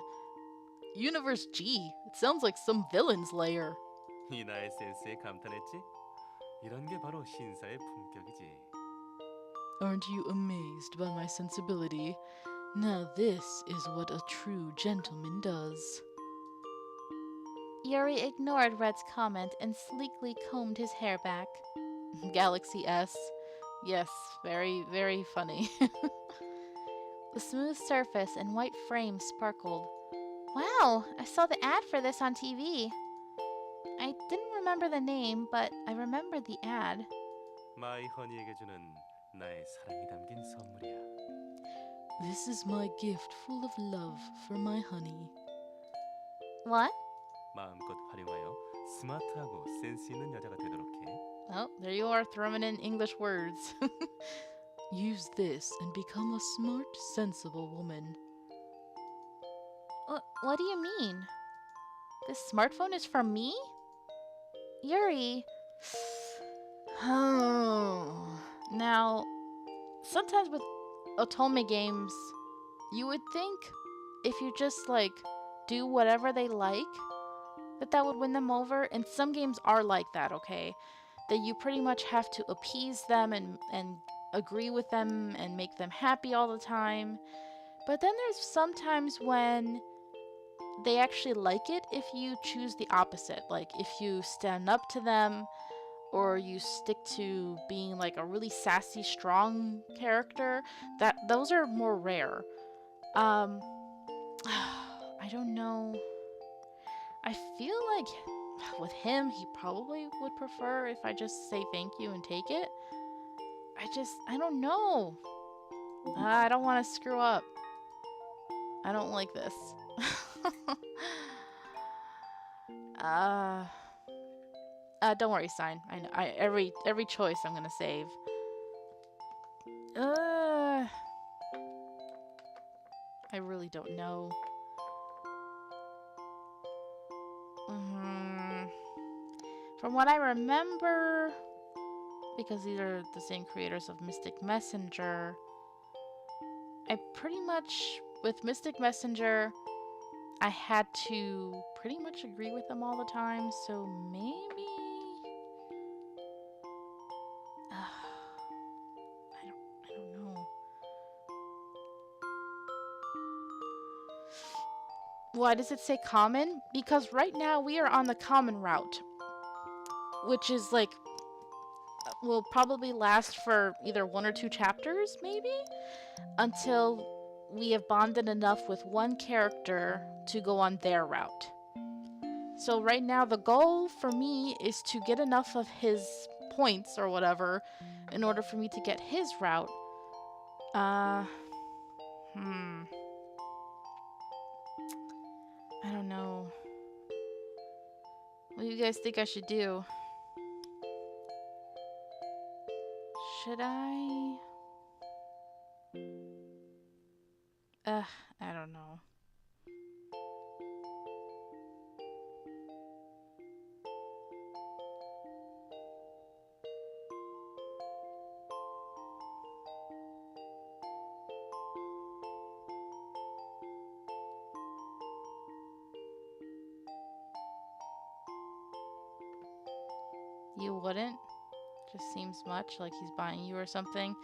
Universe G. It sounds like some villain's lair. 이 나의 센스에 감탄했지? 이런 게 바로 신사의 품격이지. Aren't you amazed by my sensibility? Now this is what a true gentleman does. Yuri ignored Red's comment and sleekly combed his hair back. Galaxy S. Yes, very, very funny. The smooth surface and white frame sparkled. Wow, I saw the ad for this on TV. I didn't remember the name, but I remembered the ad. 마이 허니에게 주는 나의 사랑이 담긴 선물이야. This is my gift full of love for my honey. What? 마음껏 활용하여 스마트하고 센스 있는 여자가 되도록 해. Oh, there you are throwing in English words. Use this and become a smart, sensible woman. What do you mean? This smartphone is for me? Yuri. Now, sometimes with Otome games, you would think if you just do whatever they like, that would win them over. And some games are like that, okay? that you pretty much have to appease them and agree with them and make them happy all the time. But then there's sometimes when they actually like it if you choose the opposite. Like if you stand up to them or you stick to being like a really sassy, strong character, that those are more rare. I don't know. I feel like with him, he probably would prefer if I just say thank you and take it. I don't know. I don't want to screw up. I don't like this. uh, don't worry, Sign. I know. Every choice I'm gonna save. I really don't know. From what I remember, because these are the same creators of Mystic Messenger, I pretty much, with Mystic Messenger, I had to pretty much agree with them all the time, so maybe... I don't know. Why does it say common? Because right now we are on the common route, which is like, will probably last for either 1 or 2 chapters, maybe? Until we have bonded enough with one character to go on their route. So right now the goal for me is to get enough of his points or whatever in order for me to get his route. I don't know. What do you guys think I should do? Should I? I don't know. You wouldn't? Just seems much like he's buying you or something.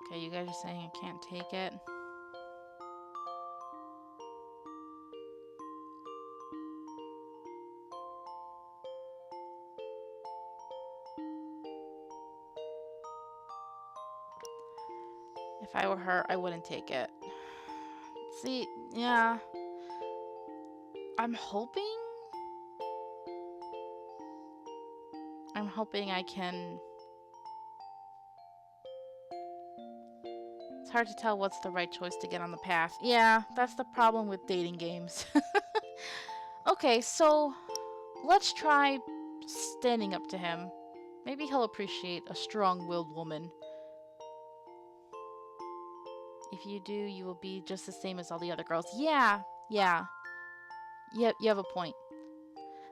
Okay, you guys are saying I can't take it. If I were her, I wouldn't take it. See, yeah. I'm hoping I can... It's hard to tell what's the right choice to get on the path. Yeah, that's the problem with dating games. Okay, so let's try standing up to him. Maybe he'll appreciate a strong-willed woman. If you do, you will be just the same as all the other girls. Yeah. Yep, you have a point.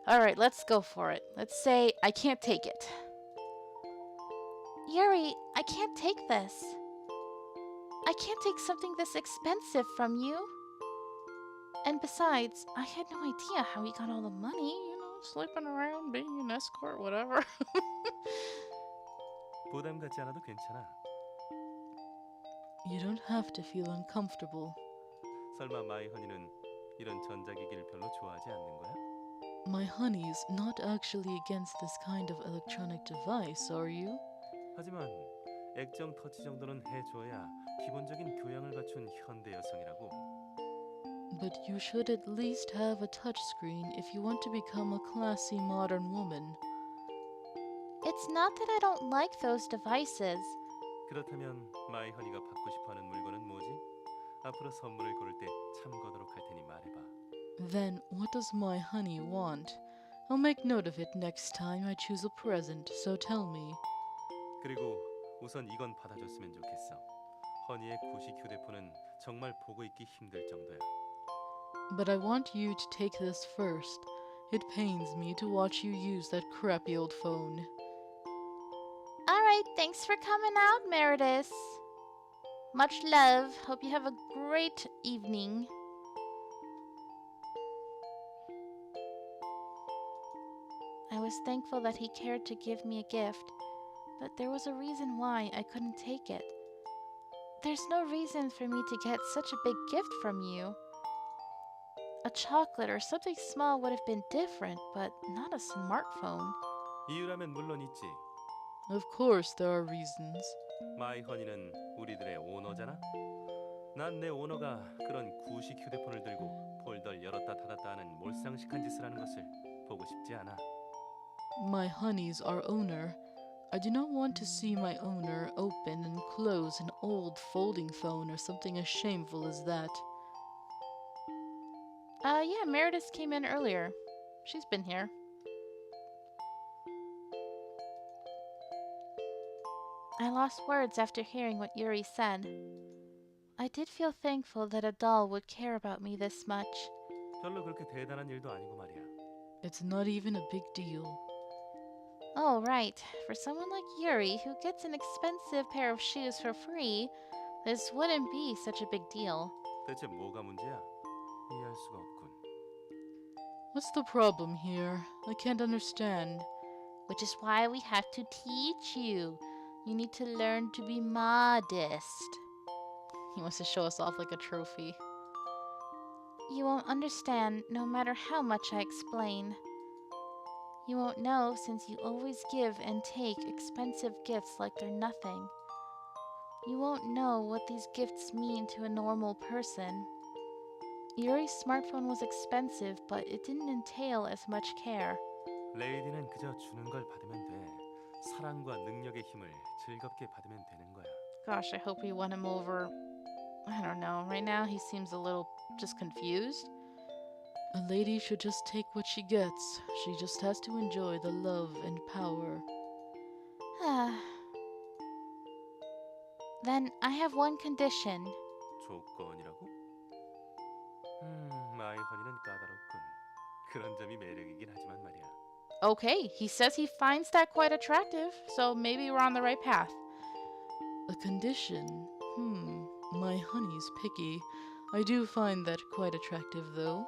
Alright, let's go for it. Let's say I can't take it. Yuri, I can't take this. I can't take something this expensive from you. And besides, I had no idea how he got all the money, sleeping around, being an escort, whatever. 부담 갖지 않아도 괜찮아. You don't have to feel uncomfortable. 설마 마이 허니는 이런 전자기기를 별로 좋아하지 않는 거야? My honey's not actually against this kind of electronic device, are you? 하지만 액정 터치 정도는 해줘야 기본적인 교양을 갖춘 현대 여성이라고. But you should at least have a touchscreen if you want to become a classy modern woman. It's not that I don't like those devices. 그렇다면 마이 허니가 받고 싶어하는 물건은 뭐지? 앞으로 선물을 고를 때 참고하도록 할 테니 말해봐. Then what does my honey want? I'll make note of it next time I choose a present, so tell me. 그리고 우선 이건 받아줬으면 좋겠어. 허니의 구식 휴대폰은 정말 보고 있기 힘들 정도야. But I want you to take this first. It pains me to watch you use that crappy old phone. Alright, thanks for coming out, Meredith. Much love. Hope you have a great evening. I was was thankful that he cared to give me a gift, but there was a reason why I couldn't take it. There's no reason for me to get such a big gift from you. A chocolate or something small would have been different, but not a smartphone. 이유라면 물론 있지. Of course there are reasons. 마이 허니는 우리들의 오너잖아. 난 내 오너가 그런 구식 휴대폰을 들고 폴더를 열었다 닫았다 하는 몰상식한 짓을 하는 것을 보고 싶지 않아. My honey's our owner. I do not want to see my owner open and close an old folding phone or something as shameful as that. Yeah, Meredith came in earlier. She's been here. I lost words after hearing what Yuri said. I did feel thankful that a doll would care about me this much. 별로 그렇게 대단한 일도 아니고 말이야. It's not even a big deal. Oh, right. For someone like Yuri, who gets an expensive pair of shoes for free, this wouldn't be such a big deal. 대체 뭐가 문제야? 이해할 수가 없군. What's the problem here? I can't understand. Which is why we have to teach you. You need to learn to be modest. He wants to show us off like a trophy. You won't understand no matter how much I explain. You won't know since you always give and take expensive gifts like they're nothing. You won't know what these gifts mean to a normal person. Yuri's smartphone was expensive, but it didn't entail as much care. 레이디는 그저 주는 걸 받으면 돼. 사랑과 능력의 힘을 즐겁게 받으면 되는 거야. Gosh, I hope we won him over. I don't know. Right now he seems a little just confused. A lady should just take what she gets. She just has to enjoy the love and power. Then I have one condition. 조건이라고? 마이 허니는 까다롭군. 그런 점이 매력이긴 하지만 말이야. Okay, he says he finds that quite attractive, so maybe we're on the right path. A condition? My honey's picky. I do find that quite attractive, though.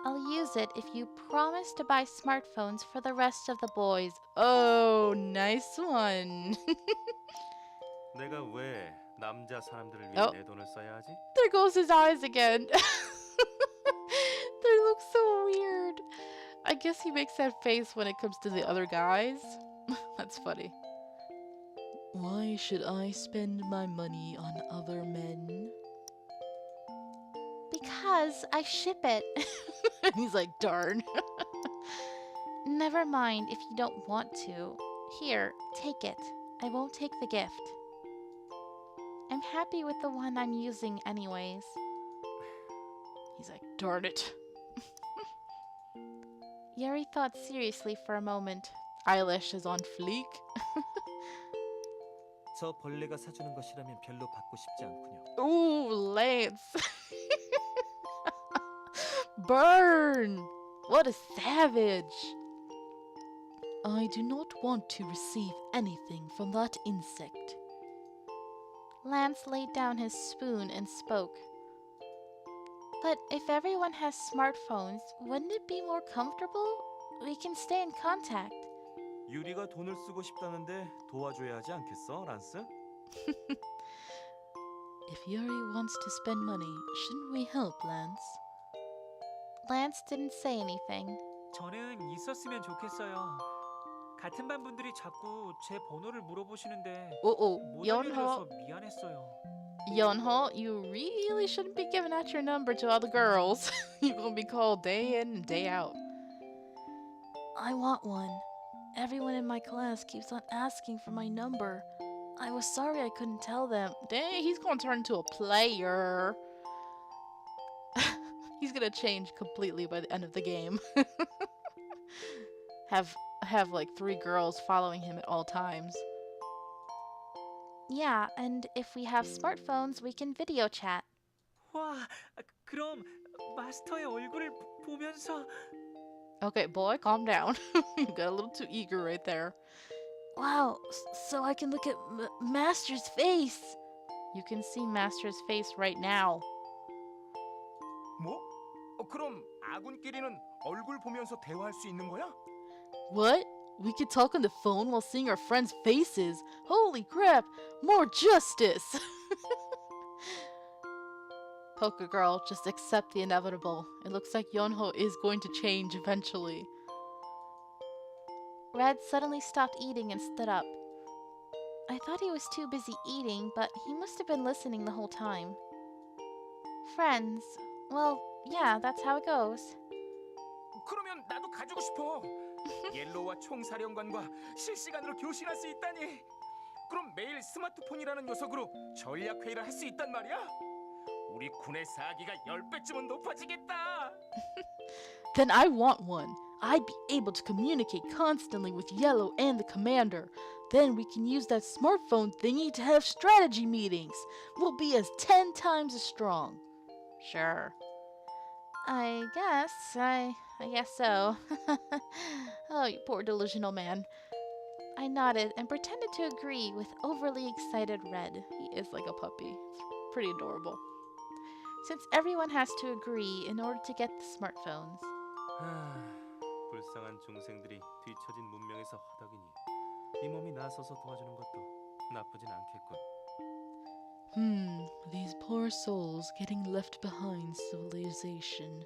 I'll use it if you promise to buy smartphones for the rest of the boys. Oh, nice one. 내가 왜 남자 사람들을 위해 내 돈을 써야 하지? There goes his eyes again. They look so weird. I guess he makes that face when it comes to the other guys. That's funny. Why should I spend my money on other men? Because I ship it. And he's like, darn. Never mind if you don't want to. Here, take it. I won't take the gift. I'm happy with the one I'm using anyways. He's like, darn it. Yuri thought seriously for a moment. Eyelash is on fleek. 저 벌레가 사주는 것이라면 별로 받고 싶지 않군요. Ooh, Lance. Burn! What a savage. I do not want to receive anything from that insect. Lance laid down his spoon and spoke. But if everyone has smartphones, wouldn't it be more comfortable? We can stay in contact. 유리가 돈을 쓰고 싶다는데 도와줘야 하지 않겠어, 란스? If Yuri wants to spend money, shouldn't we help, Lance? Lance didn't say anything. 저는 있었으면 좋겠어요. 같은 반 분들이 자꾸 제 번호를 물어보시는데 못 알려드려서 미안했어요. Yeonho, you really shouldn't be giving out your number to all the girls. You're gonna be called day in and day out. I want one. Everyone in my class keeps on asking for my number. I was sorry I couldn't tell them. Dang, he's gonna turn into a player. He's gonna change completely by the end of the game. have like 3 girls following him at all times. Yeah, and if we have smartphones, we can video chat. 와, 그럼 마스터의 얼굴을 보면서 Okay, boy, calm down. You got a little too eager right there. Wow, so I can look at Master's face. You can see Master's face right now. 뭐? 그럼 아군끼리는 얼굴 보면서 대화할 수 있는 거야? What? We could talk on the phone while seeing our friends' faces. Holy crap! More justice! Poker girl, just accept the inevitable. It looks like Yonho is going to change eventually. Red suddenly stopped eating and stood up. I thought he was too busy eating, but he must have been listening the whole time. Friends. Well, yeah, that's how it goes. 그러면 나도 가지고 싶어. 옐로우와 총사령관과 실시간으로 교신할 수 있다니. 그럼 매일 스마트폰이라는 녀석으로 전략 회의를 할 수 있단 말이야? 우리 군의 사기가 10배쯤은 높아지겠다. Then I want one. I'd be able to communicate constantly with Yellow and the commander. Then we can use that smartphone thingy to have strategy meetings. We'll be as 10 times as strong. Sure. I guess so. Oh, you poor delusional man. I nodded and pretended to agree with overly excited Red. He is like a puppy. It's pretty adorable. Since everyone has to agree in order to get the smartphones. 불쌍한 중생들이 뒤처진 문명에서 허덕이니 이 몸이 나서서 도와주는 것도 나쁘진 않겠군. These poor souls getting left behind civilization.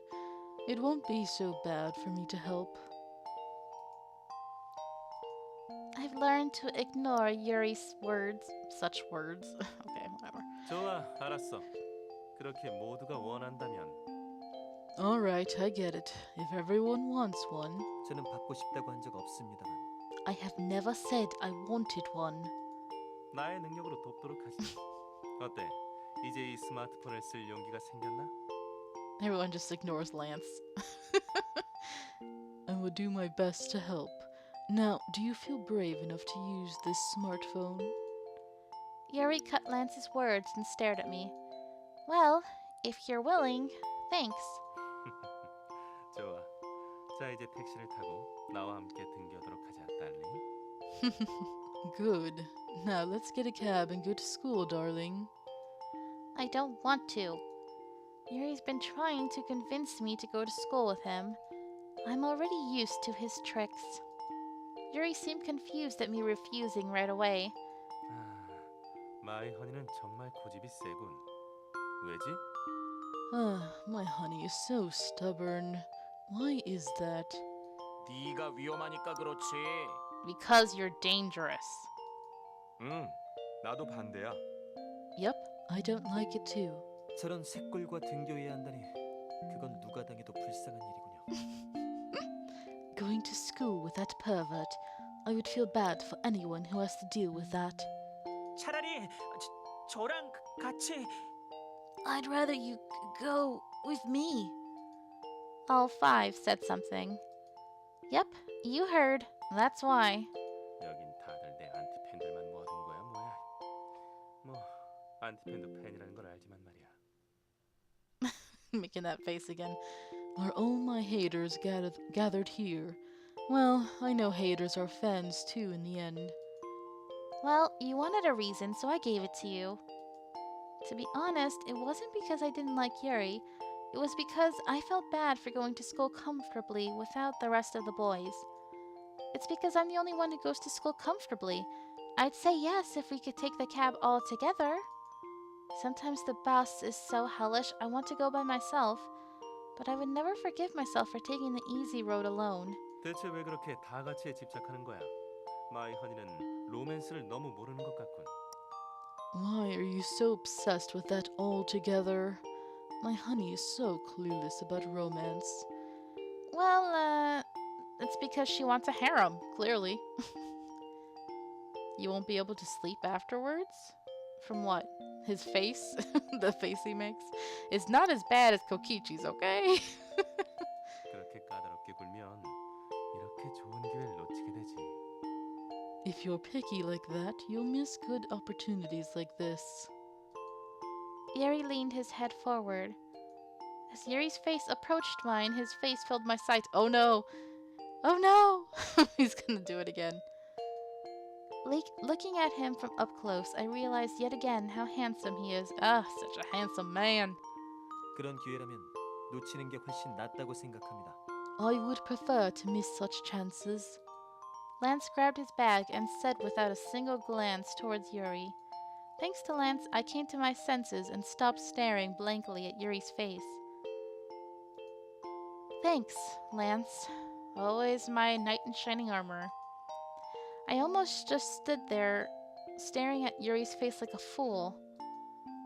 It won't be so bad for me to help. I've learned to ignore Yuri's words, such words. Okay, whatever. 좋아, 알았어. 그렇게 모두가 원한다면. Alright, I get it. If everyone wants one. 저는 받고 싶다고 한 적 없습니다만. I have never said I wanted one. 나의 능력으로 돕도록 하지. 어때? 이제 이 스마트폰을 쓸 용기가 생겼나? Everyone just ignores Lance. I will do my best to help. Now, do you feel brave enough to use this smartphone? Yuri cut Lance's words and stared at me. Well, if you're willing, thanks. 좋아. 자, 이제 택시를 타고 나와 함께 등교하도록 하자, 달링. Good. Now let's get a cab and go to school, darling. I don't want to. Yuri's been trying to convince me to go to school with him. I'm already used to his tricks. Yuri seemed confused at me refusing right away. 마이 허니는 정말 고집이 세군. 왜지? My honey is so stubborn. Why is that? 네가 위험하니까 그렇지. Because you're dangerous. 나도 반대야. Yep, I don't like it too. 저런 새꼴과 등교해야 한다니 그건 누가 당해도 불쌍한 일이군요. Going to school with that pervert. I would feel bad for anyone who has to deal with that. 차라리 저랑 같이. I'd rather you go with me. All five said something. Yep, you heard. That's why. 여긴 다들 내 안티팬들만 모아둔 거야, 뭐야? 뭐 안티팬도 팬이라는 걸 알지만 말이야. Making that face again. Are all my haters gathered here? Well, I know haters are fans too in the end. Well, you wanted a reason, so I gave it to you. To be honest, it wasn't because I didn't like Yuri. It was because I felt bad for going to school comfortably without the rest of the boys. It's because I'm the only one who goes to school comfortably. I'd say yes if we could take the cab all together. Sometimes the bus is so hellish I want to go by myself, but I would never forgive myself for taking the easy road alone. 대체 왜 그렇게 다 같이에 집착하는 거야? 마이 허니는 로맨스를 너무 모르는 것 같군. Why are you so obsessed with that altogether? My honey is so clueless about romance. Well, it's because she wants a harem, clearly. You won't be able to sleep afterwards? From what? His face? The face he makes? It's not as bad as Kokichi's, okay? 그렇게 까다롭게 굴면 이렇게 좋은 기회를 놓치게 되지. If you're picky like that, you'll miss good opportunities like this. Yuri leaned his head forward. As Yuri's face approached mine, his face filled my sight. Oh no! Oh no! He's gonna do it again. Looking at him from up close, I realized yet again how handsome he is. Ah, such a handsome man. 그런 기회라면 놓치는 게 훨씬 낫다고 생각합니다. I would prefer to miss such chances. Lance grabbed his bag and said without a single glance towards Yuri. Thanks to Lance, I came to my senses and stopped staring blankly at Yuri's face. Thanks, Lance. Always my knight in shining armor. I almost just stood there, staring at Yuri's face like a fool.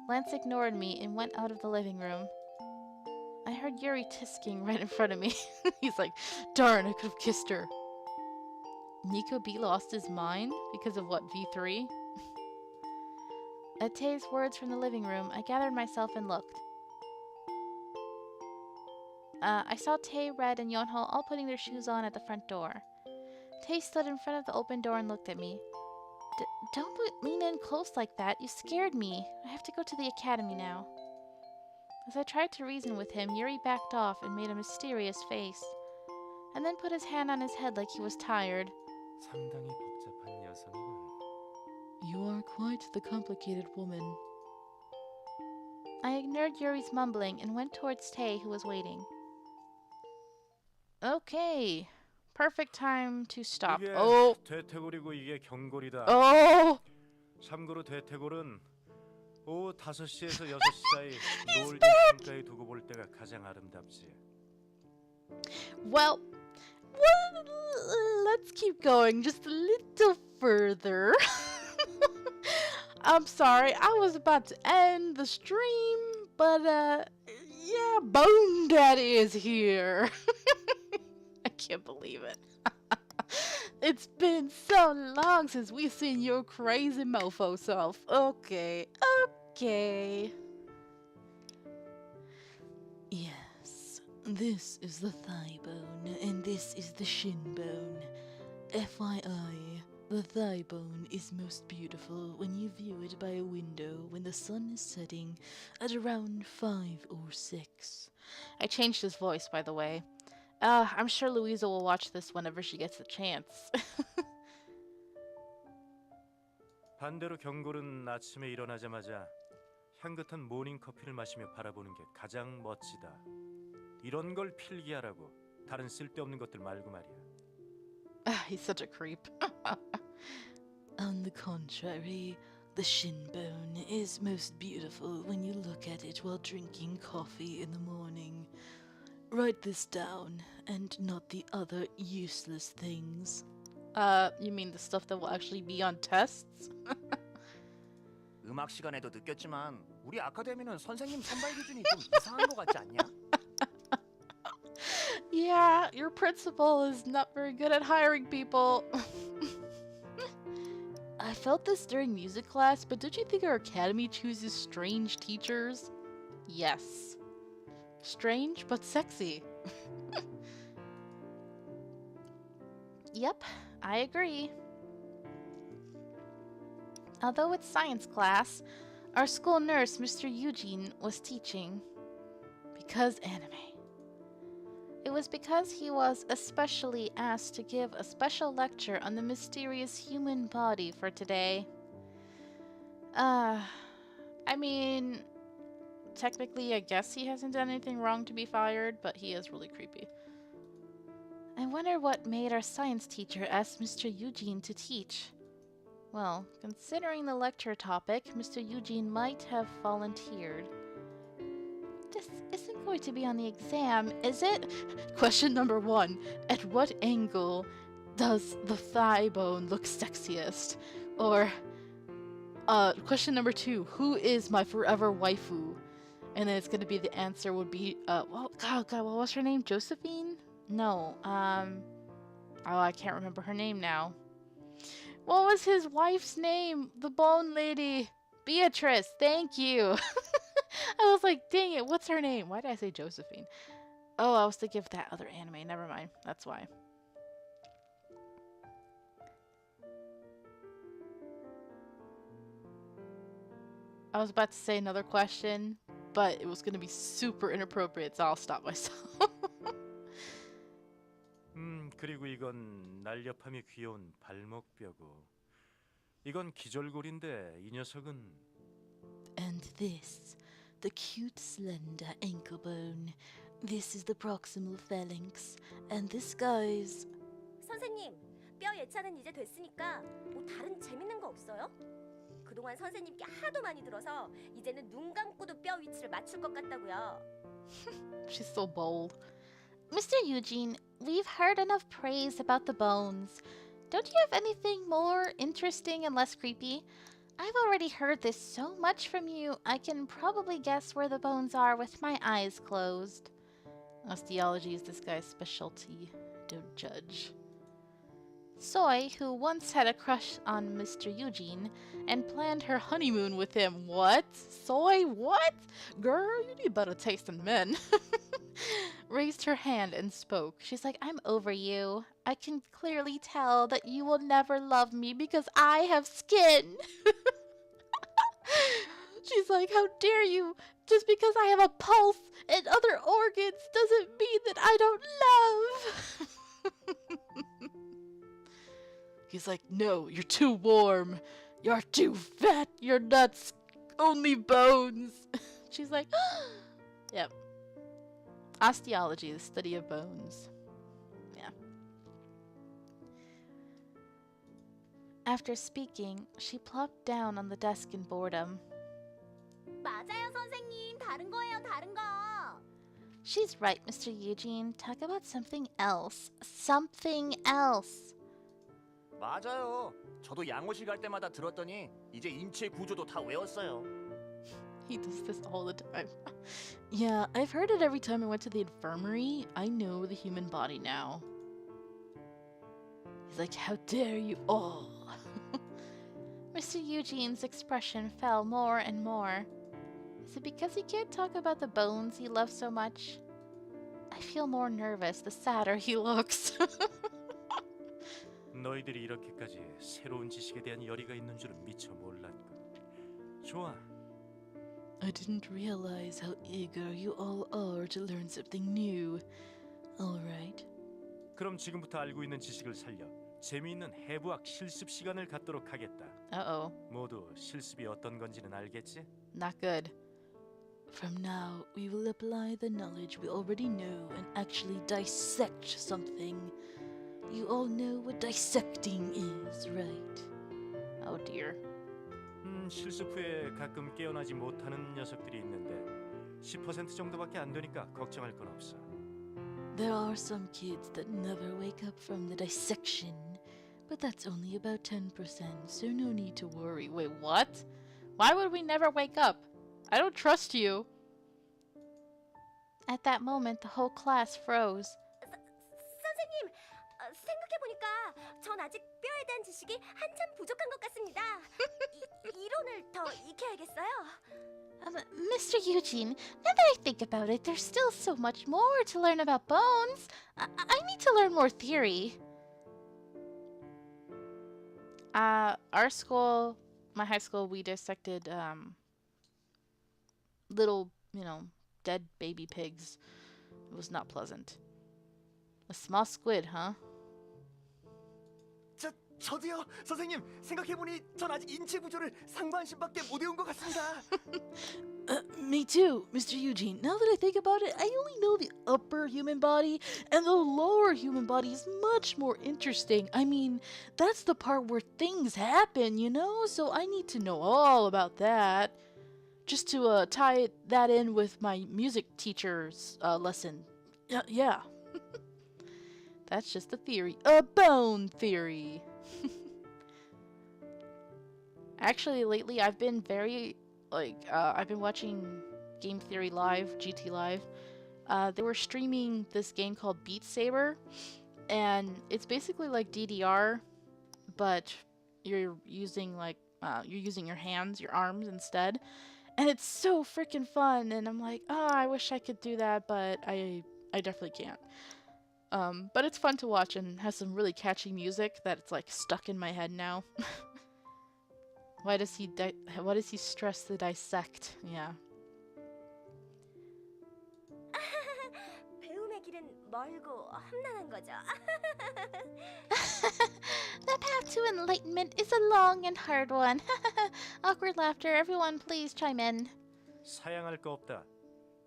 Lance ignored me and went out of the living room. I heard Yuri tisking right in front of me. He's like, darn, I could have kissed her. Nico B lost his mind because of what, V3? At Tay's words from the living room, I gathered myself and looked. I saw Tay, Red, and Yonho all putting their shoes on at the front door. Tay stood in front of the open door and looked at me. Don't lean in close like that. You scared me. I have to go to the academy now. As I tried to reason with him, Yuri backed off and made a mysterious face, and then put his hand on his head like he was tired. 상당히 복잡한 여성이군. You are quite the complicated woman. I ignored Yuri's mumbling and went towards Tay, who was waiting. Okay. Perfect time to stop. 이게 Oh! 대퇴골이고 이게 경골이다. Oh! 참고로 대퇴골은 오후 5시에서 6시 사이 노을 창가에 두고 볼 때가 가장 아름답지. Well, let's keep going just a little further. I'm sorry, I was about to end the stream, but yeah, Bone Daddy is here. I can't believe it. It's been so long since we've seen your crazy mofo self. Okay. Yes, this is the thigh bone, and this is the shin bone. FYI, the thigh bone is most beautiful when you view it by a window when the sun is setting at around 5 or 6. I changed his voice, by the way. I'm sure Louisa will watch this whenever she gets the chance. 반대로 경골은 아침에 일어나자마자 향긋한 모닝 커피를 마시며 바라보는 게 가장 멋지다. 이런 걸 필기하라고. 다른 쓸데없는 것들 말고 말이야. He's such a creep. On the contrary, the shin bone is most beautiful when you look at it while drinking coffee in the morning. Write this down, and not the other useless things. You mean the stuff that will actually be on tests? 음악 시간에도 느꼈지만 우리 아카데미는 선생님 선발 기준이 좀 이상한 것 같지 않냐? Yeah, your principal is not very good at hiring people. I felt this during music class, but don't you think our academy chooses strange teachers? Yes. Strange, but sexy. Yep, I agree. Although it's science class, our school nurse, Mr. Eugene, was teaching. Because anime. It was because he was especially asked to give a special lecture on the mysterious human body for today. I mean, technically, I guess he hasn't done anything wrong to be fired, but he is really creepy. I wonder what made our science teacher ask Mr. Eugene to teach. Well, considering the lecture topic, Mr. Eugene might have volunteered. This isn't going to be on the exam, is it? Question number 1. At what angle does the thigh bone look sexiest? Or, question number 2. Who is my forever waifu? And then it's gonna be the answer would be, God, what was her name? Josephine? No, oh, I can't remember her name now. What was his wife's name? The bone lady. Beatrice, thank you. I was like, dang it, what's her name? Why did I say Josephine? Oh, I was thinking of that other anime. Never mind. That's why. I was about to say another question, but it was going to be super inappropriate, so I'll stop myself. 그리고 이건 날렵함이 귀여운 발목뼈고 이건 기절골인데 이 녀석은 And this, the cute slender ankle bone. This is the proximal phalanx, And this guy's... 선생님, 뼈 예찬은 이제 됐으니까 뭐 다른 재밌는 거 없어요? 그동안 선생님께 하도 많이 들어서 이제는 눈 감고도 뼈 위치를 맞출 것 같다고요. She's so bold. Mr. Eugene, we've heard enough praise about the bones. Don't you have anything more interesting and less creepy? I've already heard this so much from you, I can probably guess where the bones are with my eyes closed. Osteology is this guy's specialty. Don't judge. Soy, who once had a crush on Mr. Eugene and planned her honeymoon with him. What? Soy, what? Girl, you need better taste in men. Raised her hand and spoke. She's like, I'm over you. I can clearly tell that you will never love me because I have skin. She's like, how dare you? Just because I have a pulse and other organs doesn't mean that I don't love. He's like, no, you're too warm. You're too fat. You're nuts. Only bones. She's like, yep. Osteology, the study of bones. Yeah. After speaking, she plopped down on the desk in boredom. 맞아요, 선생님. 다른 거예요, 다른 거. She's right, Mr. Eugene. Talk about something else. Something else. 맞아요. 저도 양호실 갈 때마다 들었더니 이제 인체 구조도 다 외웠어요. He does this all the time. Yeah, I've heard it every time I went to the infirmary. I know the human body now. He's like, how dare you all? Mr. Eugene's expression fell more and more. Is it because he can't talk about the bones he loves so much? I feel more nervous the sadder he looks. 너희들이 이렇게까지 새로운 지식에 대한 열의가 있는 줄은 미처 몰랐군. 좋아. I didn't realize how eager you all are to learn something new. All right. 그럼 지금부터 알고 있는 지식을 살려 재미있는 해부학 실습 시간을 갖도록 하겠다. Uh-oh. 모두 실습이 어떤 건지는 알겠지? Not good. From now, we will apply the knowledge we already know and actually dissect something. You all know what dissecting is, right? Oh dear. 실습 후에 가끔 깨어나지 못하는 녀석들이 있는데 10% 정도밖에 안 되니까 걱정할 건 없어. There are some kids that never wake up from the dissection, but that's only about 10%, so no need to worry. Wait, what? Why would we never wake up? I don't trust you. At that moment, the whole class froze. 선생님, 생각해보니까 전 아직 뼈에 대한 지식이 한참 부족한 것 같습니다. 이론을 더 익혀야겠어요. Mr. Eugene, now that I think about it, there's still so much more to learn about bones. I need to learn more theory. Our school, my high school, we dissected little, dead baby pigs. It was not pleasant. A small squid, huh? 저도요. 선생님, 생각해보니 전 아직 인체 구조를 상반신밖에 못 외운 것 같습니다. Me too, Mr. Eugene. Now that I think about it, I only know the upper human body, and the lower human body is much more interesting. I mean, that's the part where things happen, So I need to know all about that. Just to tie that in with my music teacher's lesson. Yeah. That's just a theory. A bone theory. Actually, lately I've been very, I've been watching Game Theory Live, GT Live. They were streaming this game called Beat Saber, and it's basically like DDR, but you're using your hands, your arms instead. And it's so freaking fun, and I'm like, I wish I could do that, but I definitely can't. But it's fun to watch and has some really catchy music that's like stuck in my head now. Why does he stress the dissect? Yeah. 배움의 길은 멀고 험난한 거죠. The path to enlightenment is a long and hard one. Awkward laughter. Everyone please chime in. 사양할 거 없다.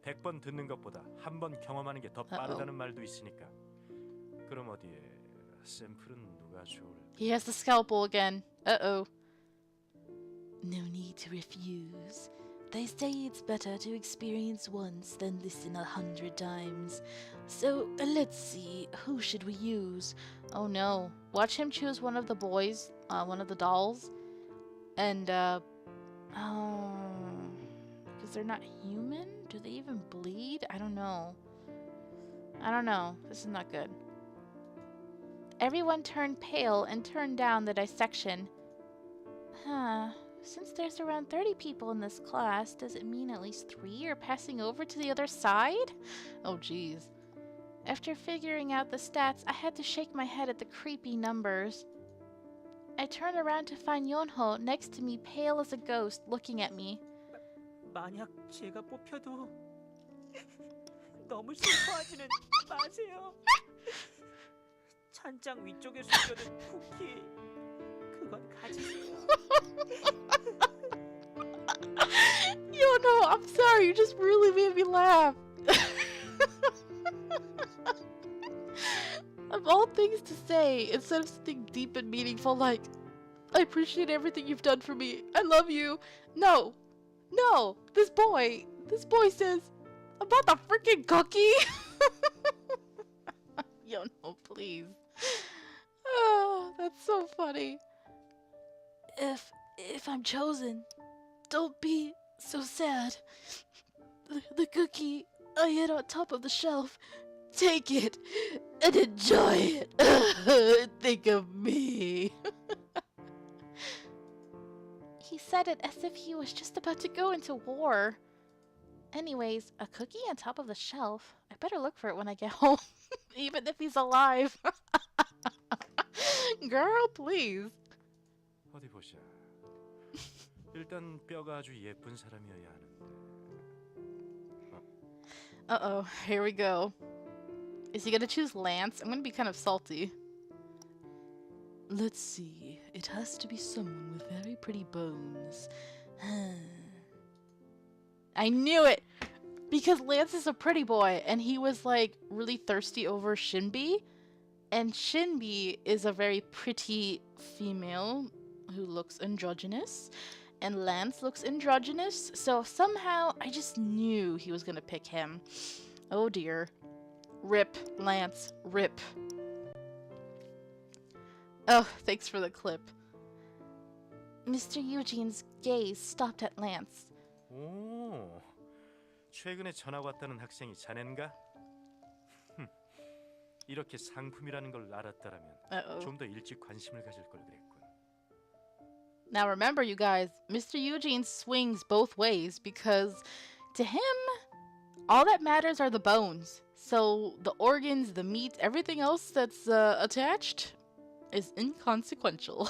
100번 듣는 것보다 한 번 경험하는 게 더 빠르다는 말도 있으니까. 그럼 어디에 샘플은 누가 좋을까? He has the scalpel again. Uh-oh. No need to refuse. They say it's better to experience once than listen 100 times. So, let's see, who should we use? Oh no. Watch him choose one of the boys, one of the dolls. And, because they're not human? Do they even bleed? I don't know. This is not good. Everyone turned pale and turned down the dissection. Huh. Since there's around 30 people in this class, does it mean at least 3 are passing over to the other side? Oh, jeez. After figuring out the stats, I had to shake my head at the creepy numbers. I turned around to find Yonho next to me, pale as a ghost, looking at me. 만약 제가 뽑혀도 너무 슬퍼하지는 마세요. 찬장 위쪽에 숨겨둔 쿠키 그건 가지세요. Yonho, I'm sorry, you just really made me laugh. Of all things to say, instead of something deep and meaningful like, I appreciate everything you've done for me, I love you. No, this boy says, about the freaking cookie? Yonho, please. Oh, that's so funny. If I'm chosen, don't be so sad. The cookie I hid on top of the shelf. Take it and enjoy it. Think of me. He said it as if he was just about to go into war. Anyways, a cookie on top of the shelf. I better look for it when I get home, even if he's alive. Girl, please. 어디 보자. 일단 뼈가 아주 예쁜 사람이어야 하는데. Uh-oh, here we go. Is he gonna choose Lance? I'm gonna be kind of salty. Let's see. It has to be someone with very pretty bones. I knew it! Because Lance is a pretty boy, and he was, like, really thirsty over Shinbi. And Shinbi is a very pretty female who looks androgynous. And Lance looks androgynous, so somehow I just knew he was gonna pick him. Oh dear. Rip, Lance, rip. Oh, thanks for the clip. Mr. Eugene's gaze stopped at Lance. 오, 최근에 전학 왔다는 학생이 자넨가? 이렇게 상품이라는 걸 알았다라면 좀 더 일찍 관심을 가질 걸 그랬군. Now remember, you guys, Mr. Eugene swings both ways because to him, all that matters are the bones. So the organs, the meat, everything else that's attached is inconsequential.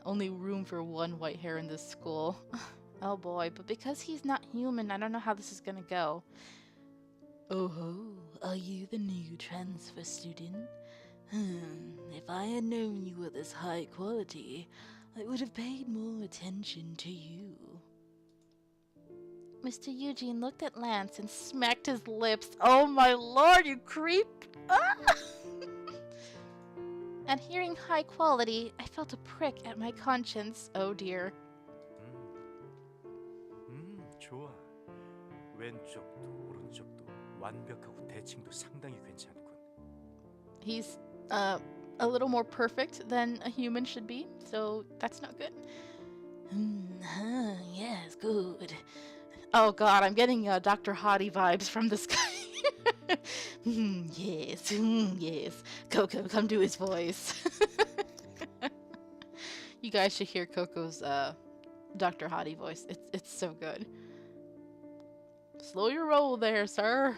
Only room for one white hair in this school. Oh boy, but because he's not human, I don't know how this is gonna go. Oh ho, are you the new transfer student? If I had known you were this high quality, I would have paid more attention to you. Mr. Eugene looked at Lance and smacked his lips. Oh my lord, you creep! Ah! And hearing high quality, I felt a prick at my conscience. Oh dear. 좋아. 왼쪽도 오른쪽도 완벽하고 대칭도 상당히 괜찮군. He's a little more perfect than a human should be, so that's not good. Yes, good. Oh god, I'm getting Dr. Hottie vibes from this guy. Yes, yes. Coco, come do his voice. You guys should hear Coco's Dr. Hottie voice. It's so good. Slow your roll there, sir.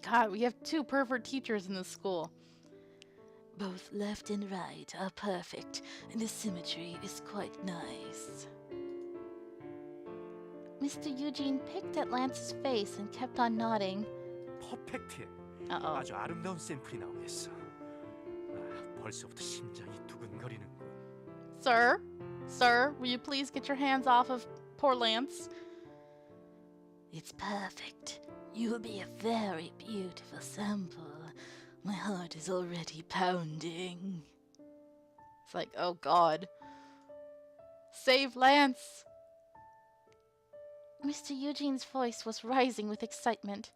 God, we have 2 pervert teachers in this school. Both left and right are perfect, and the symmetry is quite nice. Mr. Eugene picked at Lance's face and kept on nodding. 퍼펙트해. Uh-oh. 아주 아름다운 샘플이 나오겠어. 벌써부터 심장이 두근거리는군. Sir, will you please get your hands off of poor Lance? It's perfect. You will be a very beautiful sample. My heart is already pounding. It's like, oh god. Save Lance! Mr. Eugene's voice was rising with excitement.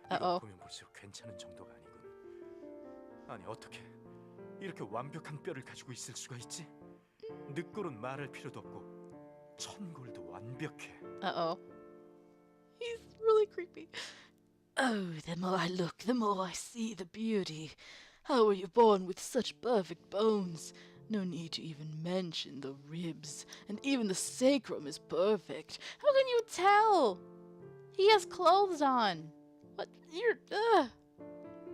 이거 Uh-oh. 보면 볼수록 괜찮은 정도가 아니군. 아니 어떻게 이렇게 완벽한 뼈를 가지고 있을 수가 있지? 늑골은 말할 필요도 없고 천골도 완벽해. Uh-oh. He's really creepy. Oh, the more I look, the more I see the beauty. How were you born with such perfect bones? No need to even mention the ribs, and even the sacrum is perfect. How can you tell? He has clothes on. What? You're,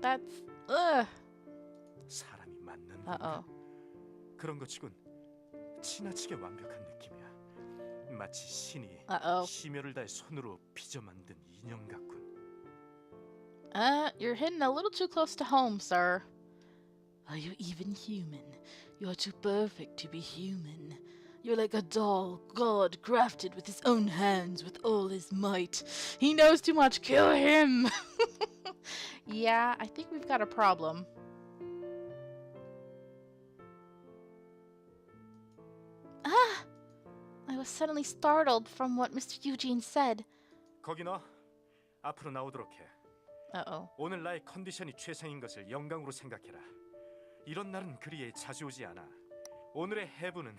That's, 사람이 맞는 Uh-oh. 건가? 그런 것 치곤 지나치게 완벽한 느낌이야. 마치 신이 Uh-oh. 심혈을 다해 손으로 빚어 만든 인형 같군. You're hitting a little too close to home, sir. Are you even human? You're too perfect to be human. You're like a doll, God crafted with his own hands with all his might. He knows too much. Kill him! Yeah, I think we've got a problem. Ah! I was suddenly startled from what Mr. Eugene said. 거기 너 앞으로 나오도록 해. Uh-oh. 오늘 나의 컨디션이 최상인 것을 영광으로 생각해라. 이런 날은 그리 자주 오지 않아. 오늘의 해부는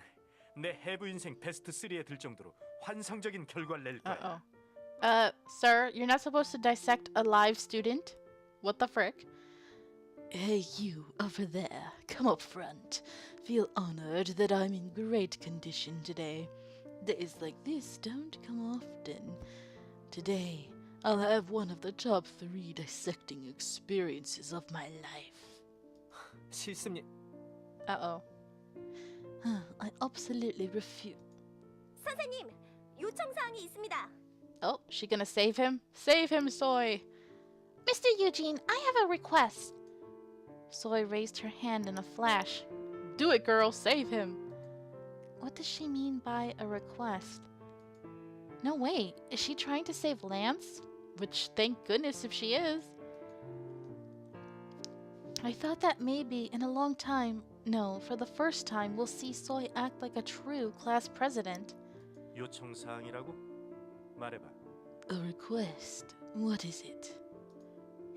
내 해부 인생 베스트 3에 들 정도로 환상적인 결과를 낼 거야. Uh-oh. Sir, you're not supposed to dissect a live student? What the frick? Hey, you over there, come up front. Feel honored that I'm in great condition today. Days like this don't come often. Today, I'll have one of the top 3 dissecting experiences of my life. 실습님, Uh-oh. I absolutely refuse. 선생님, 요청 사항이 있습니다. Oh, she gonna save him? Save him, Soy! Mr. Eugene, I have a request. Soy raised her hand in a flash. Do it, girl, save him. What does she mean by a request? No, wait, is she trying to save Lance? Which, thank goodness if she is. I thought that maybe in a long time, no, for the first time, we'll see Soy act like a true class president. 요청 사항이라고? 말해봐. A request? What is it?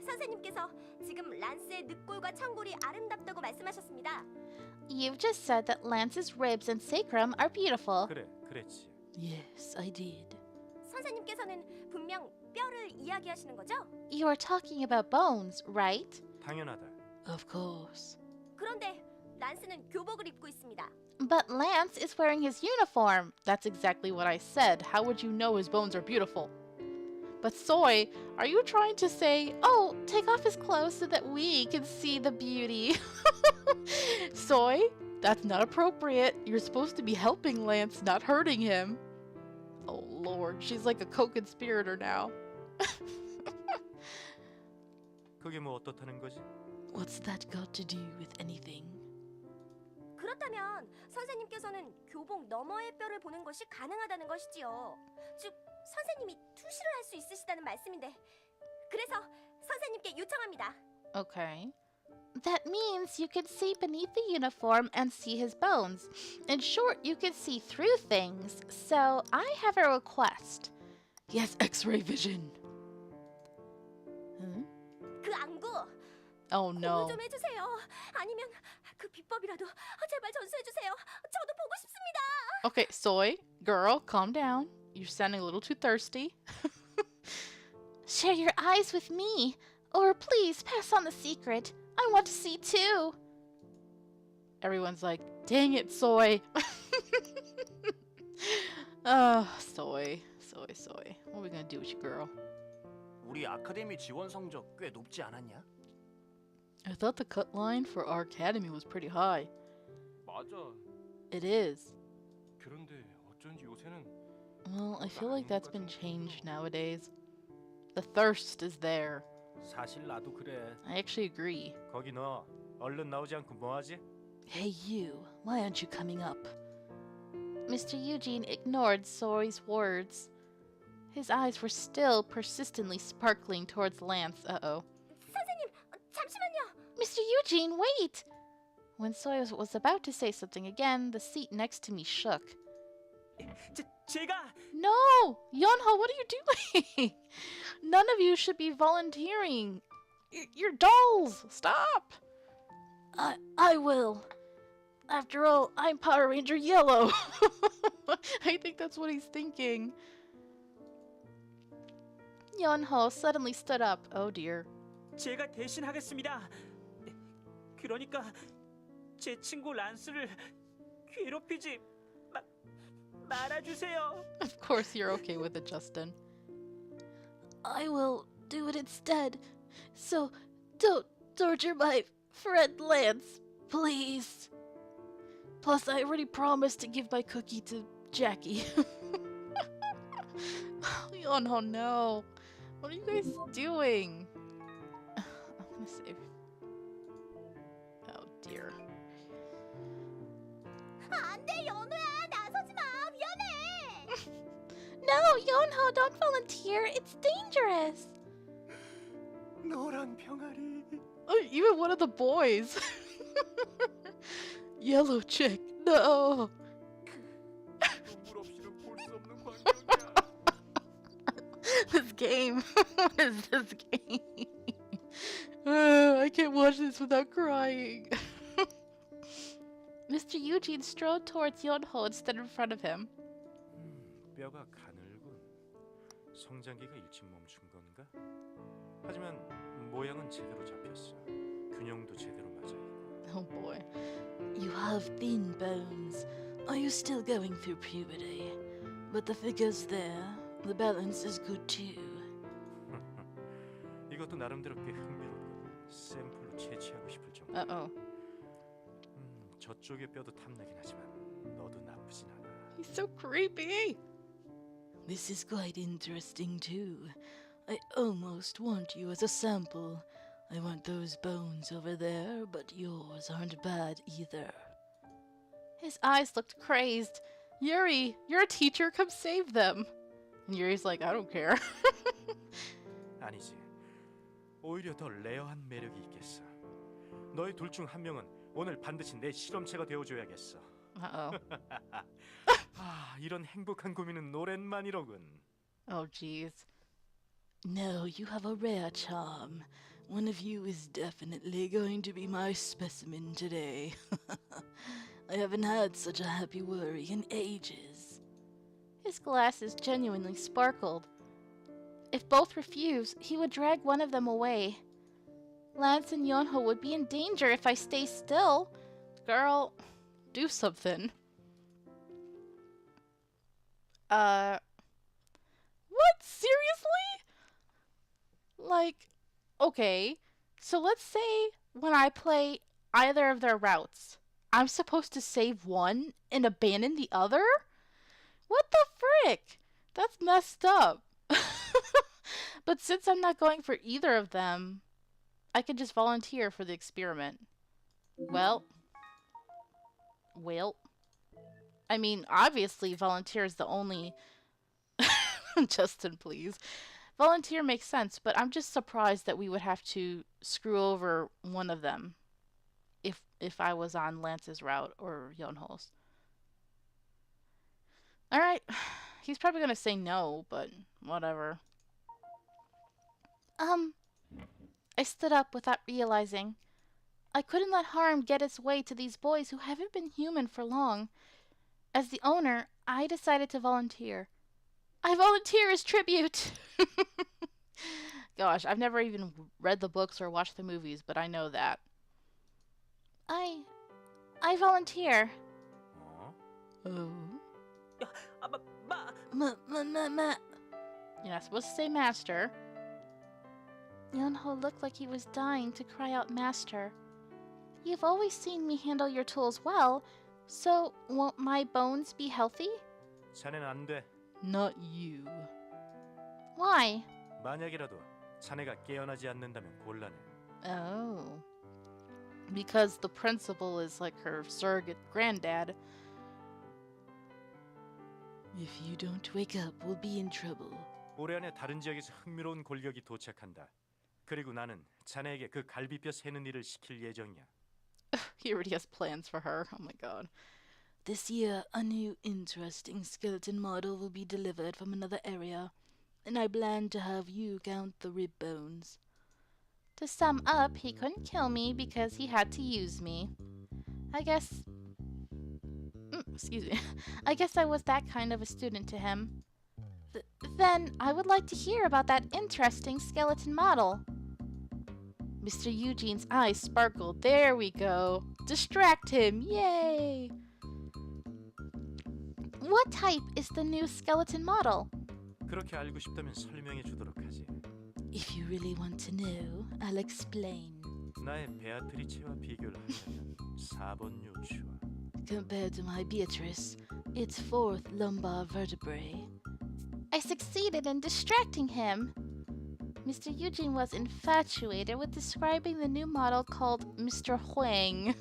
선생님께서 지금 란스의 늑골과 창골이 아름답다고 말씀하셨습니다. You've just said that Lance's ribs and sacrum are beautiful. 그래, 그랬지. Yes, I did. 선생님께서는 분명 뼈를 이야기하시는 거죠? You are talking about bones, right? 당연하다. Of course. 그런데 란스는 교복을 입고 있습니다. But Lance is wearing his uniform. That's exactly what I said. How would you know his bones are beautiful? But Soy, are you trying to say, oh, take off his clothes so that we can see the beauty? Soy, that's not appropriate. You're supposed to be helping Lance, not hurting him. Oh, Lord, she's like a co-conspirator now. 그게 뭐 어떻다는 거지? What's that got to do with anything? 그렇다면 선생님께서는 교복 너머의 뼈를 보는 것이 가능하다는 것이지요. 즉, 선생님이 투시를 할 수 있으시다는 말씀인데. 그래서 선생님께 요청합니다. Okay. That means you can see beneath the uniform and see his bones. In short, you can see through things. So I have a request. He has X-ray vision. Huh? 그 안구 Oh 공유 no. 좀 해주세요. 아니면 그 비법이라도 제발 전수해주세요. 저도 보고 싶습니다. Okay, Soy, girl, calm down. You're sounding a little too thirsty. Share your eyes with me. Or please pass on the secret. I want to see too. Everyone's like, dang it, Soy. Oh, Soy. Soy. What are we gonna do with you, girl? 우리 아카데미 지원 성적 꽤 높지 않았냐? I thought the cut line for our academy was pretty high. 맞아. It is. 그런데 어쩐지 요새는 Well, I feel like that's been changed nowadays. The thirst is there. 사실 나도 그래. I actually agree. 거기 너 얼른 나오지 않고 뭐하지? Hey you, why aren't you coming up? Mr. Eugene ignored Soy's words. His eyes were still persistently sparkling towards Lance. Uh-oh. 선생님, 잠시만요. Mr. Eugene, wait! When Soy was about to say something again, the seat next to me shook. 제가 No! Yonho, what are you doing? None of you should be volunteering. You're dolls! Stop! I will. After all, I'm Power Ranger Yellow. I think that's what he's thinking. Yonho suddenly stood up. Oh dear. 제가 대신 하겠습니다. 그러니까 제 친구 란스를 괴롭히지 말아주세요. Of course you're okay with it, Justin. I will do it instead. So don't torture my friend Lance, please. Plus, I already promised to give my cookie to Jackie. Oh no. What are you guys doing? I'm gonna save. Oh dear. 안 돼, 연우야. 나서지 마. 미안해. No, Yonho, don't volunteer. It's dangerous. 노란 병아리. Oh, even one of the boys. Yellow chick, no. 눈물 없이는 볼 수 없는 광경이야. This game. What is this game? I can't watch this without crying. Mr. Eugene strode towards Yonho and stood in front of him. 뼈가 가늘군. 성장기가 일찍 멈춘 건가? 하지만 모양은 제대로 잡혔어. 균형도 제대로 맞아 있고. Oh boy. You have thin bones. Are you still going through puberty? But the figure's there. The balance is good too. 이것도 나름대로 꽤 흥미롭고 샘플로 채취하고 싶을 정도. Uh-oh. 저쪽의 뼈도 탐나긴 하지만 너도 나쁘진 않아. He's so creepy. This is quite interesting too. I almost want you as a sample. I want those bones over there, but yours aren't bad either. His eyes looked crazed. Yuri, you're a teacher. Come save them. And Yuri's like, I don't care. 아니지. 오히려 더 레어한 매력이 있겠어. 너희 둘 중 한 명은 오늘 반드시 내 실험체가 되어줘야겠어. Uh-oh. 아, 이런 행복한 고민은 오랜만이로군. Oh, jeez. No, you have a rare charm. One of you is definitely going to be my specimen today. I haven't had such a happy worry in ages. His glasses genuinely sparkled. If both refuse, he would drag one of them away. Lance and Yonho would be in danger if I stay still. Girl, do something. What? Seriously? Like, okay. So let's say when I play either of their routes, I'm supposed to save one and abandon the other? What the frick? That's messed up. But since I'm not going for either of them, I can just volunteer for the experiment. Well. I mean, obviously volunteer is the only... Justin, please. Volunteer makes sense, but I'm just surprised that we would have to screw over one of them if I was on Lance's route or Yonho's. Alright. He's probably gonna say no, but whatever. I stood up without realizing. I couldn't let harm get its way to these boys who haven't been human for long. As the owner, I decided to volunteer. I volunteer as tribute! Gosh, I've never even read the books or watched the movies, but I know that. I volunteer. Oh? 마, You're not supposed to say master. Yonho looked like he was dying to cry out master. You've always seen me handle your tools well, so won't my bones be healthy? 자넨 안 돼. Not you. Why? 만약이라도 자네가 깨어나지 않는다면 곤란해. Oh. Because the principal is like her surrogate granddad. If you don't wake up, we'll be in trouble. 올해 안에 다른 지역에서 흥미로운 골격이 도착한다. 그리고 나는 자네에게 그 갈비뼈 세는 일을 시킬 예정이야. He already has plans for her. Oh my god. This year, a new interesting skeleton model will be delivered from another area, and I plan to have you count the rib bones. To sum up, he couldn't kill me because he had to use me. I guess... excuse me. I guess I was that kind of a student to him. Then I would like to hear about that interesting skeleton model. Mr. Eugene's eyes sparkled. There we go. Distract him. Yay! What type is the new skeleton model? 그렇게 알고 싶다면 설명해 주도록 하지. If you really want to know, I'll explain. 나의 베아트리체와 비교를 하자면 4번 요추와 Compared to my Beatrice, its fourth lumbar vertebrae. I succeeded in distracting him. Mr. Eugene was infatuated with describing the new model called Mr. Huang.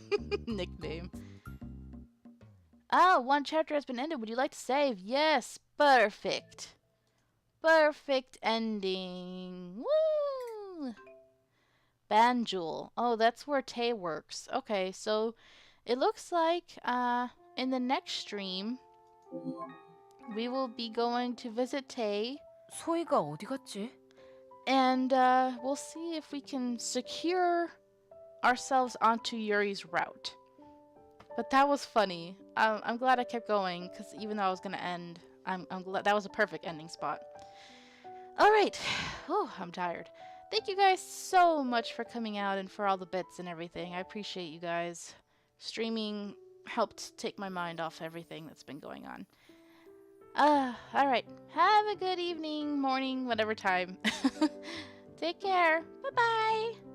Nickname. Oh, one chapter has been ended. Would you like to save? Yes. Perfect. Perfect ending. Woo! Banjul. Oh, that's where Tay works. Okay, so it looks like in the next stream we will be going to visit Tay. 소희가 어디 갔지? And we'll see if we can secure ourselves onto Yuri's route. But that was funny. I'm glad I kept going, because even though I was going to end, I'm glad that was a perfect ending spot. All right. Oh, I'm tired. Thank you guys so much for coming out and for all the bits and everything. I appreciate you guys. Streaming helped take my mind off everything that's been going on. All right. Have a good evening, morning, whatever time. Take care. Bye-bye.